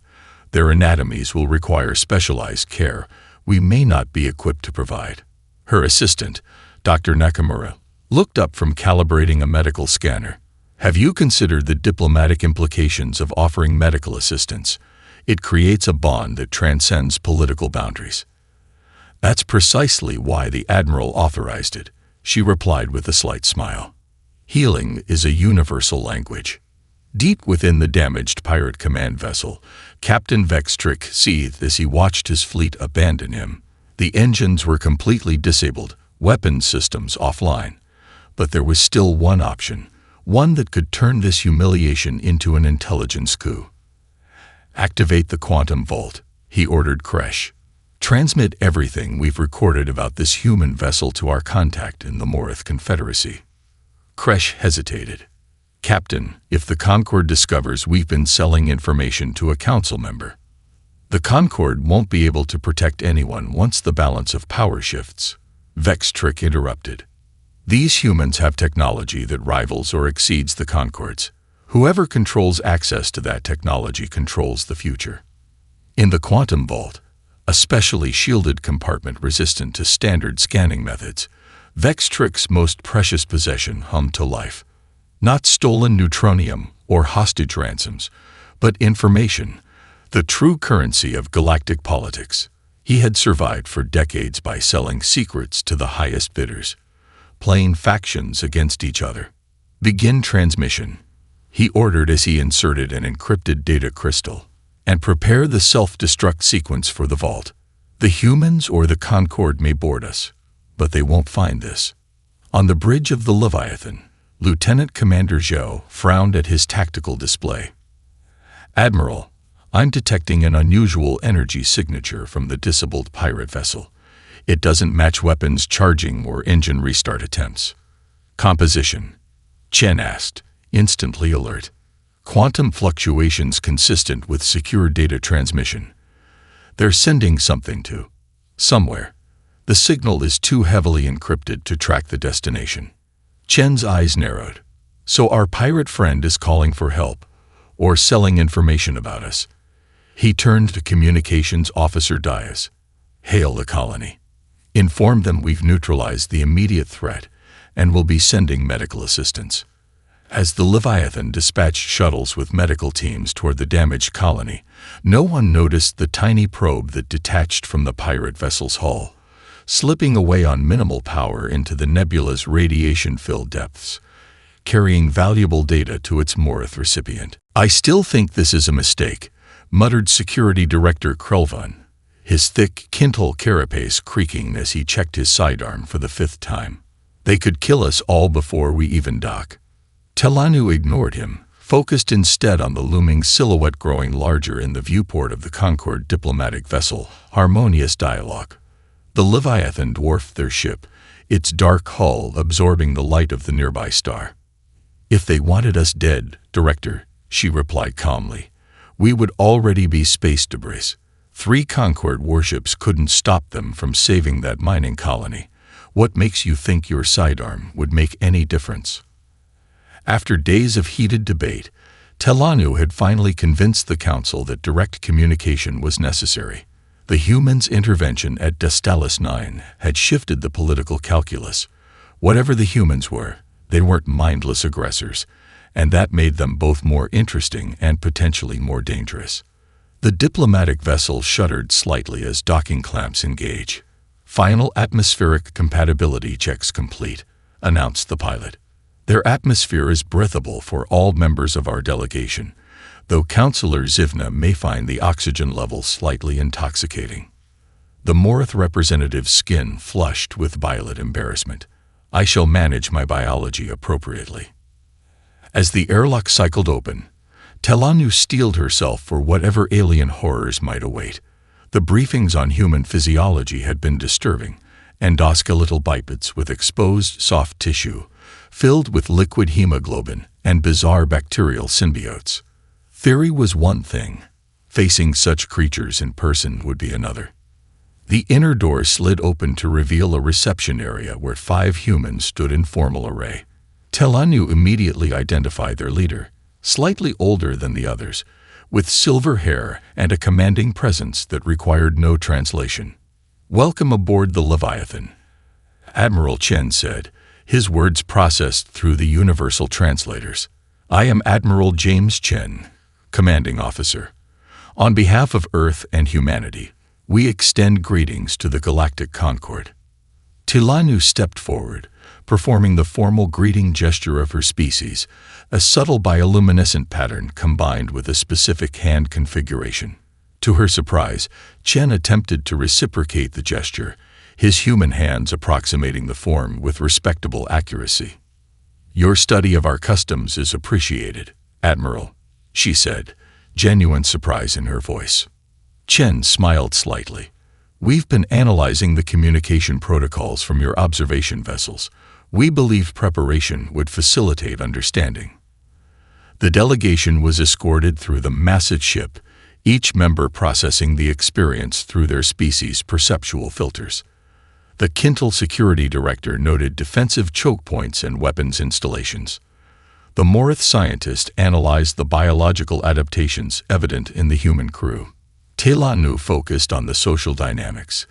Their anatomies will require specialized care we may not be equipped to provide. Her assistant, Dr. Nakamura, looked up from calibrating a medical scanner. Have you considered the diplomatic implications of offering medical assistance? It creates a bond that transcends political boundaries. That's precisely why the Admiral authorized it, she replied with a slight smile. Healing is a universal language. Deep within the damaged pirate command vessel, Captain Vextric seethed as he watched his fleet abandon him. The engines were completely disabled, weapons systems offline. But there was still one option, one that could turn this humiliation into an intelligence coup. Activate the quantum vault, he ordered Kresh. Transmit everything we've recorded about this human vessel to our contact in the Morith Confederacy. Kresh hesitated. Captain, if the Concorde discovers we've been selling information to a council member, the Concorde won't be able to protect anyone once the balance of power shifts. Vextric interrupted. These humans have technology that rivals or exceeds the Concorde's. Whoever controls access to that technology controls the future. In the quantum vault, a specially shielded compartment resistant to standard scanning methods, Vextric's most precious possession hummed to life. Not stolen neutronium or hostage ransoms, but information, the true currency of galactic politics. He had survived for decades by selling secrets to the highest bidders, playing factions against each other. Begin transmission, he ordered as he inserted an encrypted data crystal, and prepare the self-destruct sequence for the vault. The humans or the Concorde may board us, but they won't find this. On the bridge of the Leviathan, Lieutenant Commander Zhou frowned at his tactical display. Admiral, I'm detecting an unusual energy signature from the disabled pirate vessel. It doesn't match weapons charging or engine restart attempts. Composition, Chen asked, instantly alert. Quantum fluctuations consistent with secure data transmission. They're sending something to somewhere. The signal is too heavily encrypted to track the destination. Chen's eyes narrowed. So our pirate friend is calling for help, or selling information about us. He turned to Communications Officer Dias. "Hail the colony. Inform them we've neutralized the immediate threat and will be sending medical assistance." As the Leviathan dispatched shuttles with medical teams toward the damaged colony, no one noticed the tiny probe that detached from the pirate vessel's hull, slipping away on minimal power into the nebula's radiation-filled depths, carrying valuable data to its Morith recipient. "I still think this is a mistake," muttered Security Director Krelvan, his thick Kintal carapace creaking as he checked his sidearm for the 5th time. "They could kill us all before we even dock." Telanu ignored him, focused instead on the looming silhouette growing larger in the viewport of the Concord diplomatic vessel, Harmonious Dialogue. The Leviathan dwarfed their ship, its dark hull absorbing the light of the nearby star. "If they wanted us dead, Director," she replied calmly, "we would already be space debris. 3 Concord warships couldn't stop them from saving that mining colony. What makes you think your sidearm would make any difference?" After days of heated debate, Telanu had finally convinced the Council that direct communication was necessary. The humans' intervention at Destalis 9 had shifted the political calculus. Whatever the humans were, they weren't mindless aggressors, and that made them both more interesting and potentially more dangerous. The diplomatic vessel shuddered slightly as docking clamps engage. "Final atmospheric compatibility checks complete," announced the pilot. "Their atmosphere is breathable for all members of our delegation, though Councillor Zivna may find the oxygen level slightly intoxicating." The Morith representative's skin flushed with violet embarrassment. "I shall manage my biology appropriately." As the airlock cycled open, Telanu steeled herself for whatever alien horrors might await. The briefings on human physiology had been disturbing. Endoskeletal bipeds with exposed soft tissue, filled with liquid hemoglobin and bizarre bacterial symbiotes. Theory was one thing. Facing such creatures in person would be another. The inner door slid open to reveal a reception area where 5 humans stood in formal array. Telanu immediately identified their leader, slightly older than the others, with silver hair and a commanding presence that required no translation. "Welcome aboard the Leviathan," Admiral Chen said, his words processed through the universal translators. "I am Admiral James Chen, commanding officer. On behalf of Earth and humanity, we extend greetings to the Galactic Concord." Telanu stepped forward, performing the formal greeting gesture of her species, a subtle bioluminescent pattern combined with a specific hand configuration. To her surprise, Chen attempted to reciprocate the gesture, his human hands approximating the form with respectable accuracy. "Your study of our customs is appreciated, Admiral," she said, genuine surprise in her voice. Chen smiled slightly. "We've been analyzing the communication protocols from your observation vessels. We believed preparation would facilitate understanding." The delegation was escorted through the massive ship, each member processing the experience through their species' perceptual filters. The Kintal Security Director noted defensive choke points and weapons installations. The Morith scientist analyzed the biological adaptations evident in the human crew. Telanu focused on the social dynamics,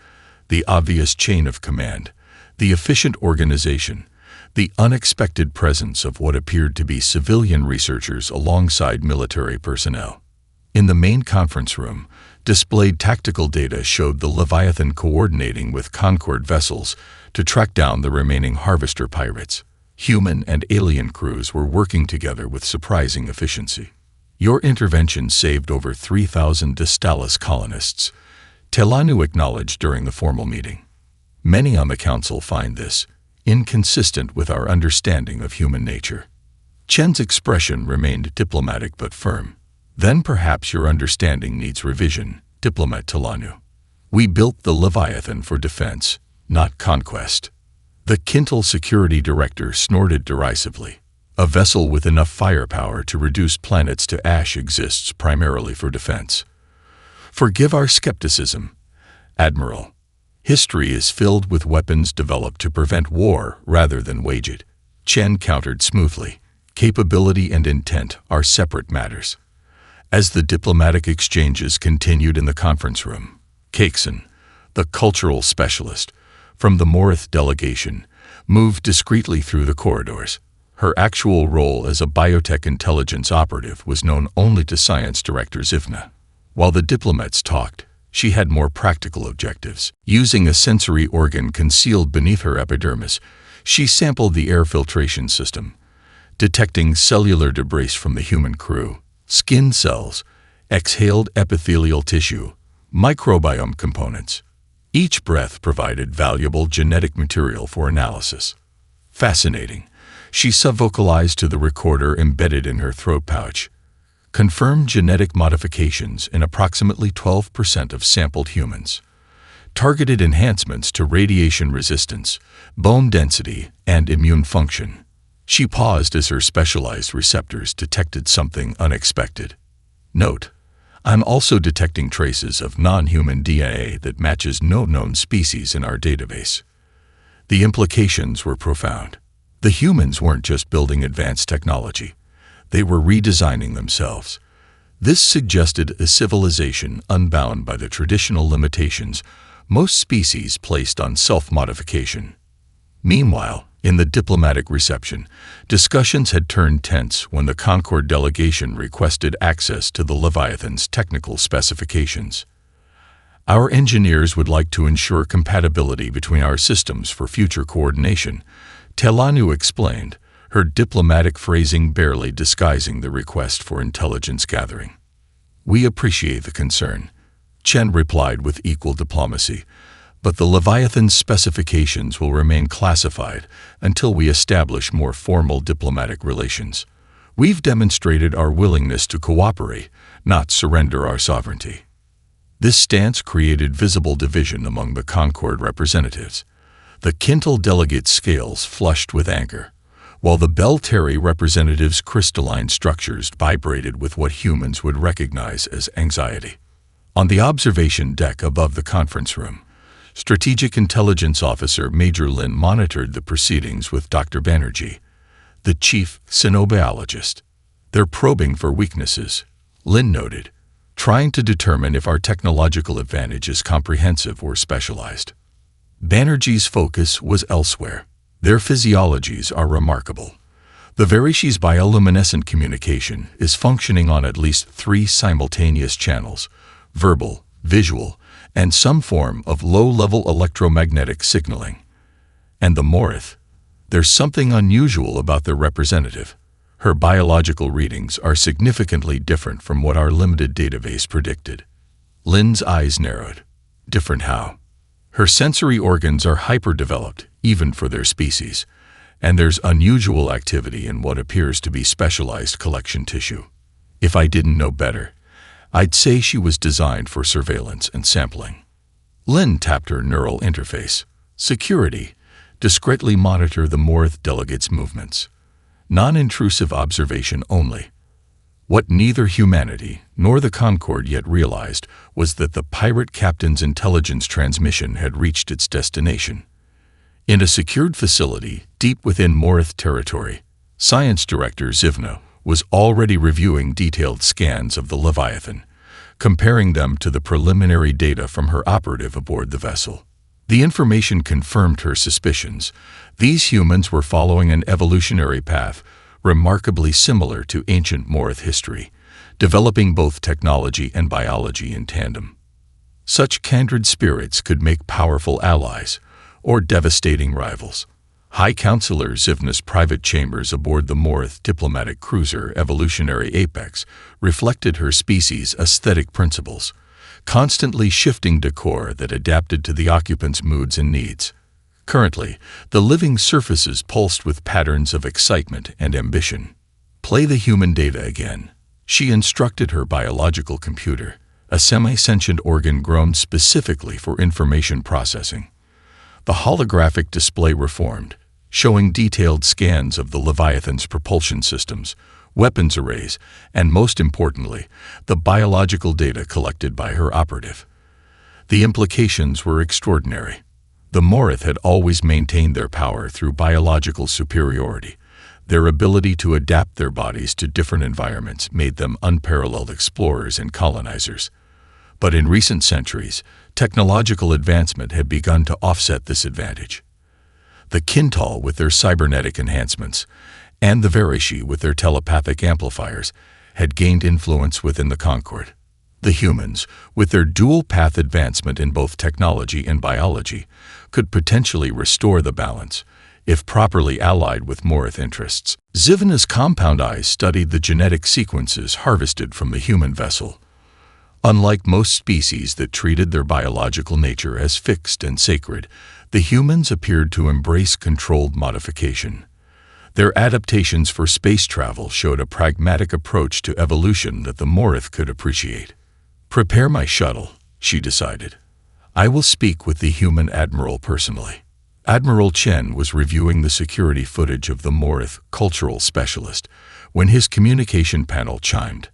the obvious chain of command, the efficient organization, the unexpected presence of what appeared to be civilian researchers alongside military personnel. In the main conference room, displayed tactical data showed the Leviathan coordinating with Concord vessels to track down the remaining Harvester pirates. Human and alien crews were working together with surprising efficiency. "Your intervention saved over 3,000 Destalis colonists," Telanu acknowledged during the formal meeting. "Many on the Council find this inconsistent with our understanding of human nature." Chen's expression remained diplomatic but firm. "Then perhaps your understanding needs revision, Diplomat Telanu. We built the Leviathan for defense, not conquest." The Kintal Security Director snorted derisively. "A vessel with enough firepower to reduce planets to ash exists primarily for defense." "Forgive our skepticism, Admiral. History is filled with weapons developed to prevent war rather than wage it," Chen countered smoothly. "Capability and intent are separate matters." As the diplomatic exchanges continued in the conference room, Cakeson, the cultural specialist from the Morith delegation, moved discreetly through the corridors. Her actual role as a biotech intelligence operative was known only to Science Director Zivna. While the diplomats talked, she had more practical objectives. Using a sensory organ concealed beneath her epidermis, she sampled the air filtration system, detecting cellular debris from the human crew, skin cells, exhaled epithelial tissue, microbiome components. Each breath provided valuable genetic material for analysis. Fascinating. She subvocalized to the recorder embedded in her throat pouch. Confirmed genetic modifications in approximately 12% of sampled humans. Targeted enhancements to radiation resistance, bone density, and immune function. She paused as her specialized receptors detected something unexpected. Note: I'm also detecting traces of non-human DNA that matches no known species in our database. The implications were profound. The humans weren't just building advanced technology. They were redesigning themselves. This suggested a civilization unbound by the traditional limitations most species placed on self-modification. Meanwhile, in the diplomatic reception, discussions had turned tense when the Concord delegation requested access to the Leviathan's technical specifications. Our engineers would like to ensure compatibility between our systems for future coordination, Telanu explained, her diplomatic phrasing barely disguising the request for intelligence gathering. We appreciate the concern, Chen replied with equal diplomacy, but the Leviathan's specifications will remain classified until we establish more formal diplomatic relations. We've demonstrated our willingness to cooperate, not surrender our sovereignty. This stance created visible division among the Concord representatives. The Quintal delegates' scales flushed with anger, while the Belterry representatives' crystalline structures vibrated with what humans would recognize as anxiety. On the observation deck above the conference room, Strategic Intelligence Officer Major Lin monitored the proceedings with Dr. Banerjee, the chief xenobiologist. They're probing for weaknesses, Lin noted, trying to determine if our technological advantage is comprehensive or specialized. Banerjee's focus was elsewhere. Their physiologies are remarkable. The Verishi's bioluminescent communication is functioning on at least 3 simultaneous channels: verbal, visual, and some form of low-level electromagnetic signaling. And the Morith? There's something unusual about their representative. Her biological readings are significantly different from what our limited database predicted. Lin's eyes narrowed. Different how? Her sensory organs are hyper-developed, even for their species, and there's unusual activity in what appears to be specialized collection tissue. If I didn't know better, I'd say she was designed for surveillance and sampling. Lin tapped her neural interface. Security. Discreetly monitor the Morith delegates' movements. Non-intrusive observation only. What neither humanity nor the Concord yet realized was that the pirate captain's intelligence transmission had reached its destination. In a secured facility deep within Morith territory, Science Director Zivna was already reviewing detailed scans of the Leviathan, comparing them to the preliminary data from her operative aboard the vessel. The information confirmed her suspicions. These humans were following an evolutionary path remarkably similar to ancient Morith history, developing both technology and biology in tandem. Such kindred spirits could make powerful allies or devastating rivals. High Counselor Zivna's private chambers aboard the Morith diplomatic cruiser Evolutionary Apex reflected her species' aesthetic principles, constantly shifting decor that adapted to the occupants' moods and needs. Currently, the living surfaces pulsed with patterns of excitement and ambition. Play the human data again, she instructed her biological computer, a semi-sentient organ grown specifically for information processing. The holographic display reformed, showing detailed scans of the Leviathan's propulsion systems, weapons arrays, and most importantly, the biological data collected by her operative. The implications were extraordinary. The Morith had always maintained their power through biological superiority. Their ability to adapt their bodies to different environments made them unparalleled explorers and colonizers. But in recent centuries, technological advancement had begun to offset this advantage. The Kintal with their cybernetic enhancements, and the Verishi with their telepathic amplifiers, had gained influence within the Concord. The humans, with their dual-path advancement in both technology and biology, could potentially restore the balance, if properly allied with Morith interests. Zivna's compound eyes studied the genetic sequences harvested from the human vessel. Unlike most species that treated their biological nature as fixed and sacred, the humans appeared to embrace controlled modification. Their adaptations for space travel showed a pragmatic approach to evolution that the Morith could appreciate. "Prepare my shuttle," she decided. "I will speak with the human admiral personally." Admiral Chen was reviewing the security footage of the Morith cultural specialist when his communication panel chimed.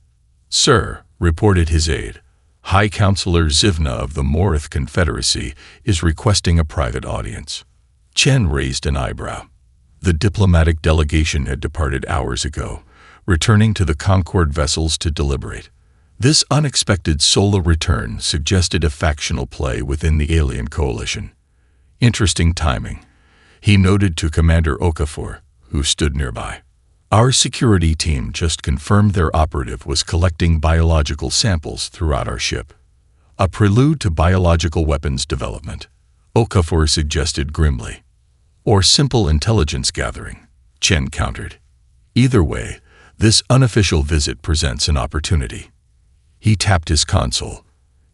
"Sir," reported his aide, "High Counselor Zivna of the Morith Confederacy is requesting a private audience." Chen raised an eyebrow. The diplomatic delegation had departed hours ago, returning to the Concord vessels to deliberate. This unexpected solo return suggested a factional play within the alien coalition. Interesting timing, he noted to Commander Okafor, who stood nearby. "Our security team just confirmed their operative was collecting biological samples throughout our ship. A prelude to biological weapons development," Okafor suggested grimly. "Or simple intelligence gathering," Chen countered. "Either way, this unofficial visit presents an opportunity." He tapped his console.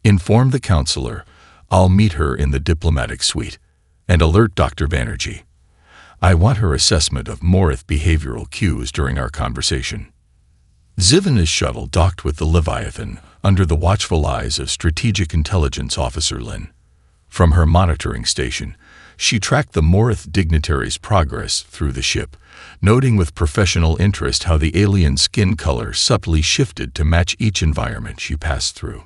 "Inform the counselor I'll meet her in the diplomatic suite, and alert Dr. Banerjee. I want her assessment of Morith behavioral cues during our conversation." Zivna's shuttle docked with the Leviathan under the watchful eyes of Strategic Intelligence Officer Lin. From her monitoring station, she tracked the Morith dignitary's progress through the ship, noting with professional interest how the alien skin color subtly shifted to match each environment she passed through.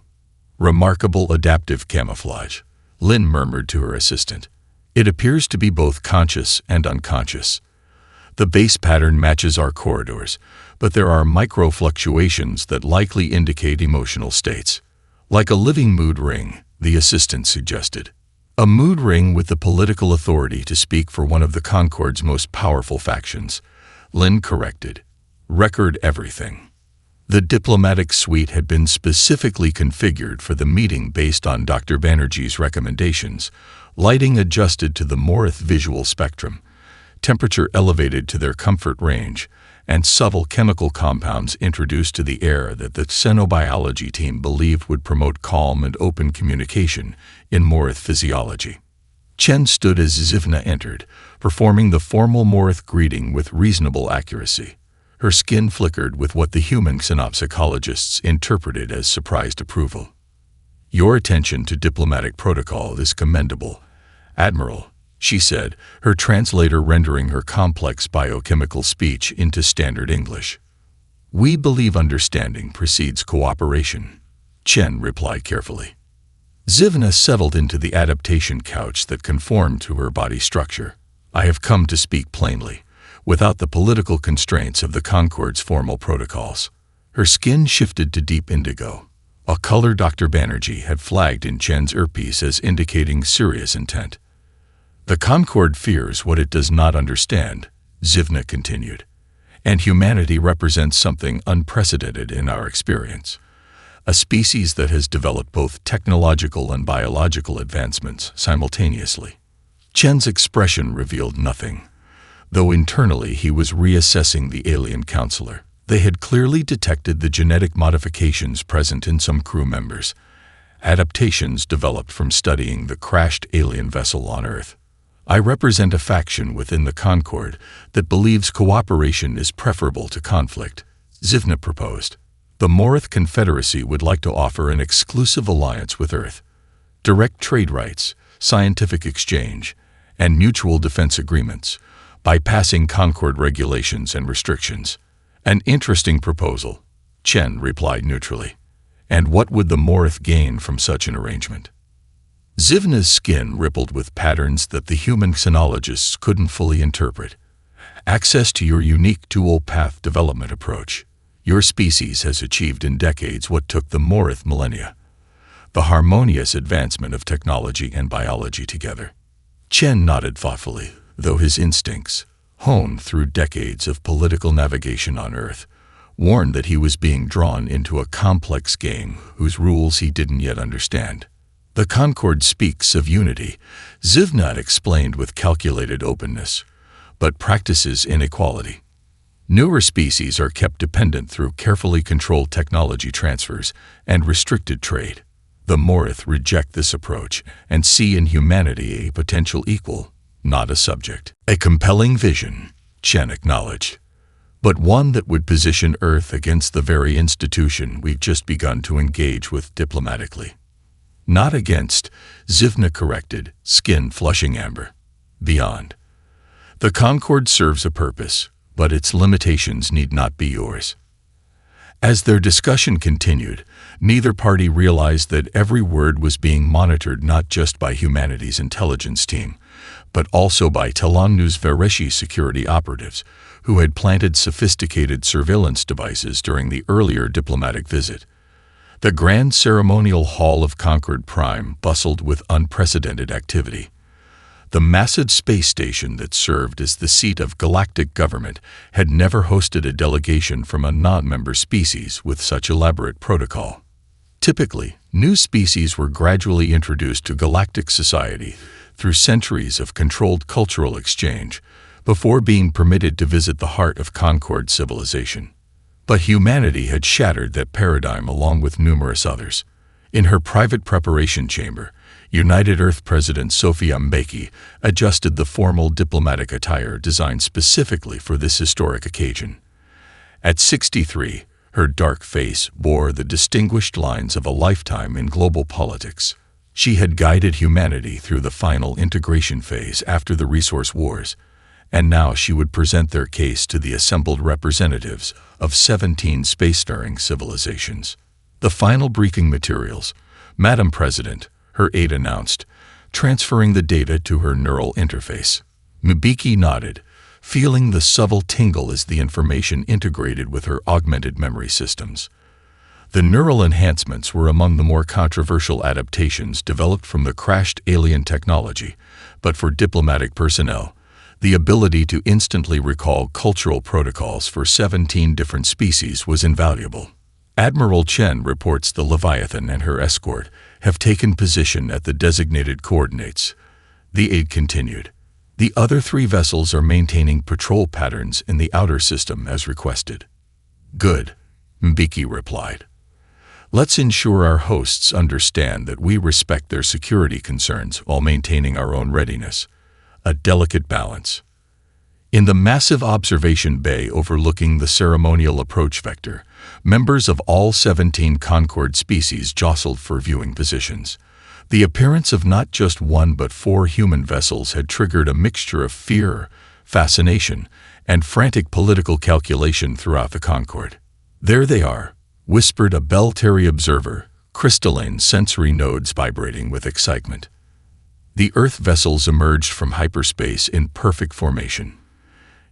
"Remarkable adaptive camouflage," Lin murmured to her assistant. "It appears to be both conscious and unconscious. The base pattern matches our corridors, but there are micro-fluctuations that likely indicate emotional states. Like a living mood ring," the assistant suggested. "A mood ring with the political authority to speak for one of the Concord's most powerful factions," Lin corrected. "Record everything." The diplomatic suite had been specifically configured for the meeting based on Dr. Banerjee's recommendations, lighting adjusted to the Morith visual spectrum, temperature elevated to their comfort range, and subtle chemical compounds introduced to the air that the xenobiology team believed would promote calm and open communication in Morith physiology. Chen stood as Zivna entered, performing the formal Morith greeting with reasonable accuracy. Her skin flickered with what the human xenopsychologists interpreted as surprised approval. "Your attention to diplomatic protocol is commendable, Admiral," she said, her translator rendering her complex biochemical speech into standard English. "We believe understanding precedes cooperation," Chen replied carefully. Zivna settled into the adaptation couch that conformed to her body structure. "I have come to speak plainly, without the political constraints of the Concord's formal protocols." Her skin shifted to deep indigo, a color Dr. Banerjee had flagged in Chen's earpiece as indicating serious intent. "The Concord fears what it does not understand," Zivna continued, "and humanity represents something unprecedented in our experience. A species that has developed both technological and biological advancements simultaneously." Chen's expression revealed nothing, though internally he was reassessing the alien counselor. They had clearly detected the genetic modifications present in some crew members, adaptations developed from studying the crashed alien vessel on Earth. "I represent a faction within the Concord that believes cooperation is preferable to conflict," Zivna proposed. "The Morith Confederacy would like to offer an exclusive alliance with Earth, direct trade rights, scientific exchange, and mutual defense agreements, bypassing Concord regulations and restrictions." "An interesting proposal," Chen replied neutrally. "And what would the Morith gain from such an arrangement?" Zivna's skin rippled with patterns that the human xenologists couldn't fully interpret. access to your unique dual path development approach. Your species has achieved in decades what took the Morith millennia: the harmonious advancement of technology and biology together. Chen nodded thoughtfully, though his instincts, honed through decades of political navigation on Earth, warned that he was being drawn into a complex game whose rules he didn't yet understand. The Concord speaks of unity, Zivnat explained with calculated openness, but practices inequality. Newer species are kept dependent through carefully controlled technology transfers and restricted trade. The Morith reject this approach and see in humanity a potential equal, not a subject. A compelling vision, Chen acknowledged, but one that would position Earth against the very institution we've just begun to engage with diplomatically. Not against, Zivna corrected, skin flushing amber. Beyond. The Concord serves a purpose, but its limitations need not be yours. As their discussion continued, neither party realized that every word was being monitored not just by humanity's intelligence team, but also by Telannu's Vareshi security operatives, who had planted sophisticated surveillance devices during the earlier diplomatic visit. The grand ceremonial hall of Concord Prime bustled with unprecedented activity. The massive space station that served as the seat of galactic government had never hosted a delegation from a non-member species with such elaborate protocol. Typically, new species were gradually introduced to galactic society through centuries of controlled cultural exchange before being permitted to visit the heart of Concord civilization. But humanity had shattered that paradigm along with numerous others. In her private preparation chamber, United Earth President Sophia Mbeki adjusted the formal diplomatic attire designed specifically for this historic occasion. At 63, her dark face bore the distinguished lines of a lifetime in global politics. She had guided humanity through the final integration phase after the resource wars, and now she would present their case to the assembled representatives of 17 spacefaring civilizations. The final briefing materials, Madam President, her aide announced, transferring the data to her neural interface. Mbeki nodded, feeling the subtle tingle as the information integrated with her augmented memory systems. The neural enhancements were among the more controversial adaptations developed from the crashed alien technology, but for diplomatic personnel, the ability to instantly recall cultural protocols for 17 different species was invaluable. Admiral Chen reports the Leviathan and her escort have taken position at the designated coordinates. The aide continued. The other 3 vessels are maintaining patrol patterns in the outer system as requested. Good, Mbeki replied. Let's ensure our hosts understand that we respect their security concerns while maintaining our own readiness. A delicate balance. In the massive observation bay overlooking the ceremonial approach vector, members of all 17 Concord species jostled for viewing positions. The appearance of not just 1 but 4 human vessels had triggered a mixture of fear, fascination, and frantic political calculation throughout the Concord. There they are, whispered a Beltary observer, crystalline sensory nodes vibrating with excitement. The Earth vessels emerged from hyperspace in perfect formation.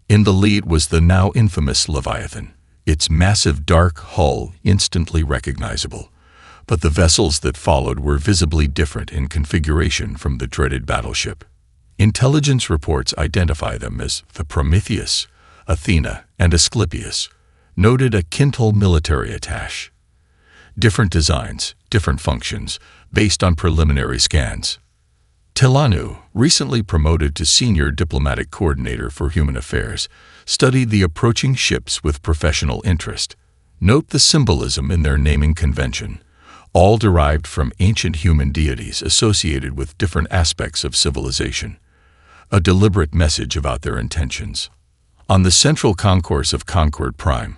In the lead was the now infamous Leviathan, its massive dark hull instantly recognizable, but the vessels that followed were visibly different in configuration from the dreaded Battleship. Intelligence reports identify them as the Prometheus, Athena, and Asclepius, noted a quintal military attache. Different designs, different functions, based on preliminary scans. Telannu, recently promoted to Senior Diplomatic Coordinator for Human Affairs, studied the approaching ships with professional interest. Note the symbolism in their naming convention, all derived from ancient human deities associated with different aspects of civilization. A deliberate message about their intentions. On the central concourse of Concord Prime,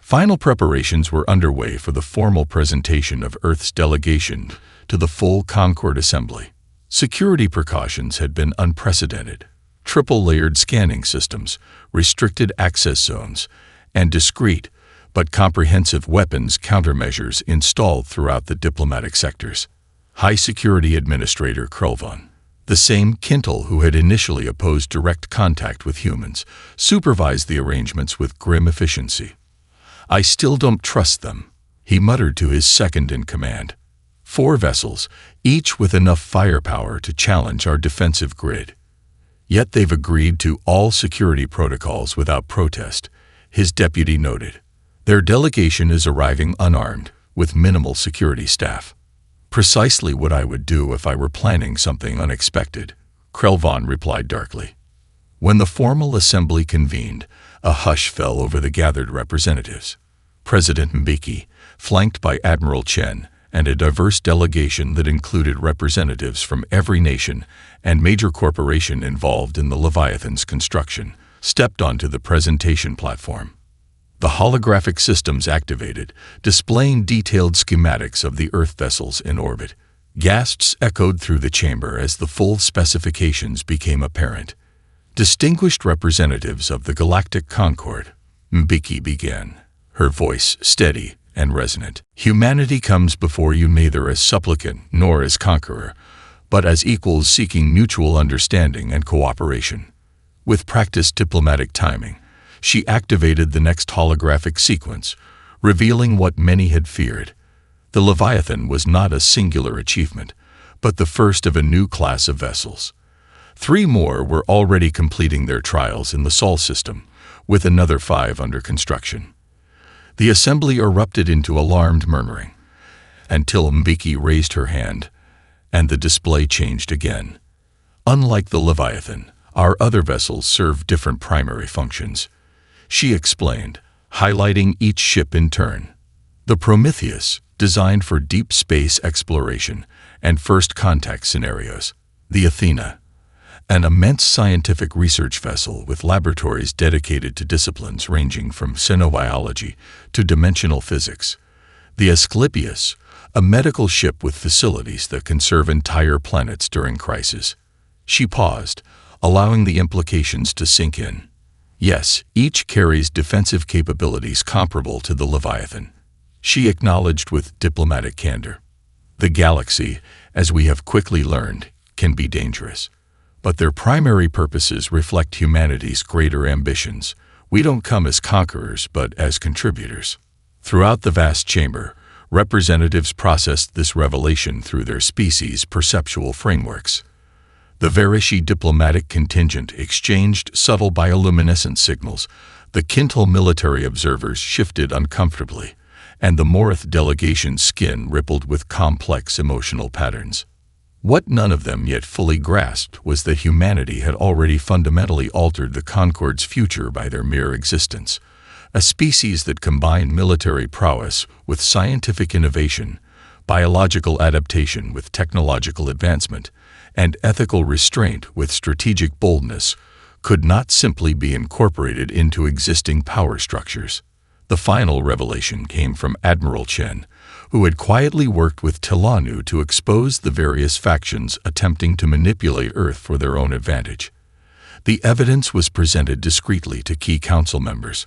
final preparations were underway for the formal presentation of Earth's delegation to the full Concord Assembly. Security precautions had been unprecedented. Triple-layered scanning systems, restricted access zones, and discreet but comprehensive weapons countermeasures installed throughout the diplomatic sectors. High Security Administrator Krelvan, The same Kintel who had initially opposed direct contact with humans supervised the arrangements with grim efficiency. "I still don't trust them," he muttered to his second-in-command. "4 vessels, each with enough firepower to challenge our defensive grid. Yet they've agreed to all security protocols without protest," his deputy noted. "Their delegation is arriving unarmed, with minimal security staff." "Precisely what I would do if I were planning something unexpected," Krelvan replied darkly. When the formal assembly convened, a hush fell over the gathered representatives. President Mbeki, flanked by Admiral Chen, and a diverse delegation that included representatives from every nation and major corporation involved in the Leviathan's construction, stepped onto the presentation platform. The holographic systems activated, displaying detailed schematics of the Earth vessels in orbit. Gasps echoed through the chamber as the full specifications became apparent. "Distinguished representatives of the Galactic Concord," Mbeki began, her voice steady and resonant. "Humanity comes before you neither as supplicant nor as conqueror, but as equals seeking mutual understanding and cooperation." With practiced diplomatic timing, she activated the next holographic sequence, revealing what many had feared. The Leviathan was not a singular achievement, but the first of a new class of vessels. 3 more were already completing their trials in the Sol system, with another 5 under construction. The assembly erupted into alarmed murmuring, until Mbeki raised her hand, and the display changed again. "Unlike the Leviathan, our other vessels serve different primary functions," she explained, highlighting each ship in turn. The Prometheus, designed for deep space exploration and first contact scenarios. The Athena, an immense scientific research vessel with laboratories dedicated to disciplines ranging from xenobiology to dimensional physics. The Asclepius, a medical ship with facilities that can serve entire planets during crisis. She paused, allowing the implications to sink in. Yes, each carries defensive capabilities comparable to the Leviathan, she acknowledged with diplomatic candor. The galaxy, as we have quickly learned, can be dangerous. But their primary purposes reflect humanity's greater ambitions. We don't come as conquerors, but as contributors. Throughout the vast chamber, representatives processed this revelation through their species' perceptual frameworks. The Varishi diplomatic contingent exchanged subtle bioluminescent signals, the Kintel military observers shifted uncomfortably, and the Morith delegation's skin rippled with complex emotional patterns. What none of them yet fully grasped was that humanity had already fundamentally altered the Concord's future by their mere existence. A species that combined military prowess with scientific innovation, biological adaptation with technological advancement, and ethical restraint with strategic boldness could not simply be incorporated into existing power structures. The final revelation came from Admiral Chen, who had quietly worked with Tilanu to expose the various factions attempting to manipulate Earth for their own advantage. The evidence was presented discreetly to key council members.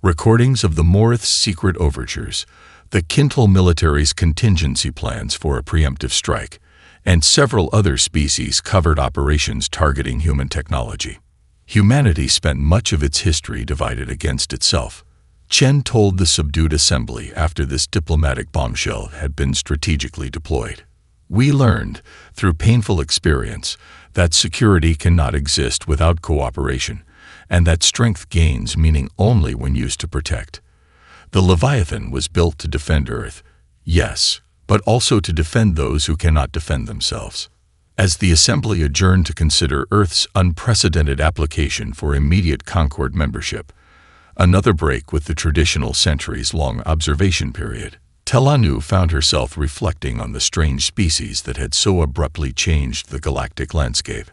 Recordings of the Morith's secret overtures, the Kintel military's contingency plans for a preemptive strike, and several other species-covered operations targeting human technology. Humanity spent much of its history divided against itself. Chen told the subdued assembly after this diplomatic bombshell had been strategically deployed. "We learned, through painful experience, that security cannot exist without cooperation, and that strength gains meaning only when used to protect. The Leviathan was built to defend Earth, yes, but also to defend those who cannot defend themselves." As the assembly adjourned to consider Earth's unprecedented application for immediate Concord membership, another break with the traditional centuries-long observation period, Tilanu found herself reflecting on the strange species that had so abruptly changed the galactic landscape.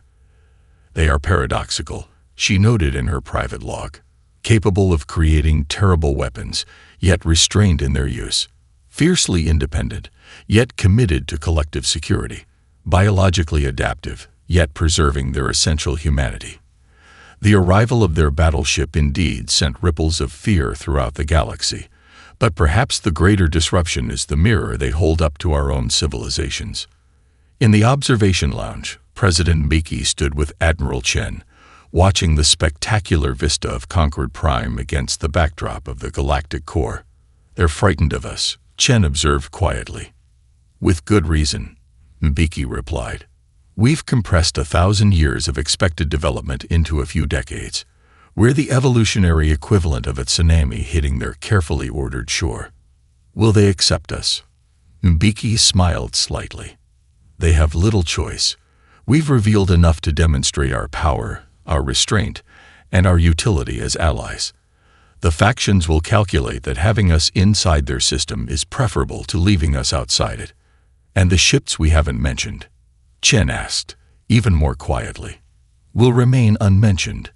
"They are paradoxical," she noted in her private log, "capable of creating terrible weapons, yet restrained in their use. Fiercely independent, yet committed to collective security. Biologically adaptive, yet preserving their essential humanity." The arrival of their battleship indeed sent ripples of fear throughout the galaxy, but perhaps the greater disruption is the mirror they hold up to our own civilizations. In the observation lounge, President Mbeki stood with Admiral Chen, watching the spectacular vista of Concord Prime against the backdrop of the galactic core. "They're frightened of us," Chen observed quietly. "With good reason," Mbeki replied. "We've compressed 1,000 years of expected development into a few decades. We're the evolutionary equivalent of a tsunami hitting their carefully ordered shore. Will they accept us?" Mbeki smiled slightly. "They have little choice. We've revealed enough to demonstrate our power, our restraint, and our utility as allies. The factions will calculate that having us inside their system is preferable to leaving us outside it." "And the ships we haven't mentioned?" Chen asked, even more quietly. "Will remain unmentioned,"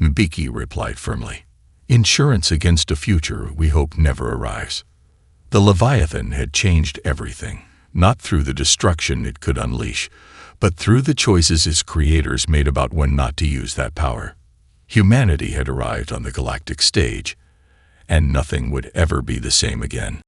Mbeki replied firmly. "Insurance against a future we hope never arrives." The Leviathan had changed everything, not through the destruction it could unleash, but through the choices its creators made about when not to use that power. Humanity had arrived on the galactic stage, and nothing would ever be the same again.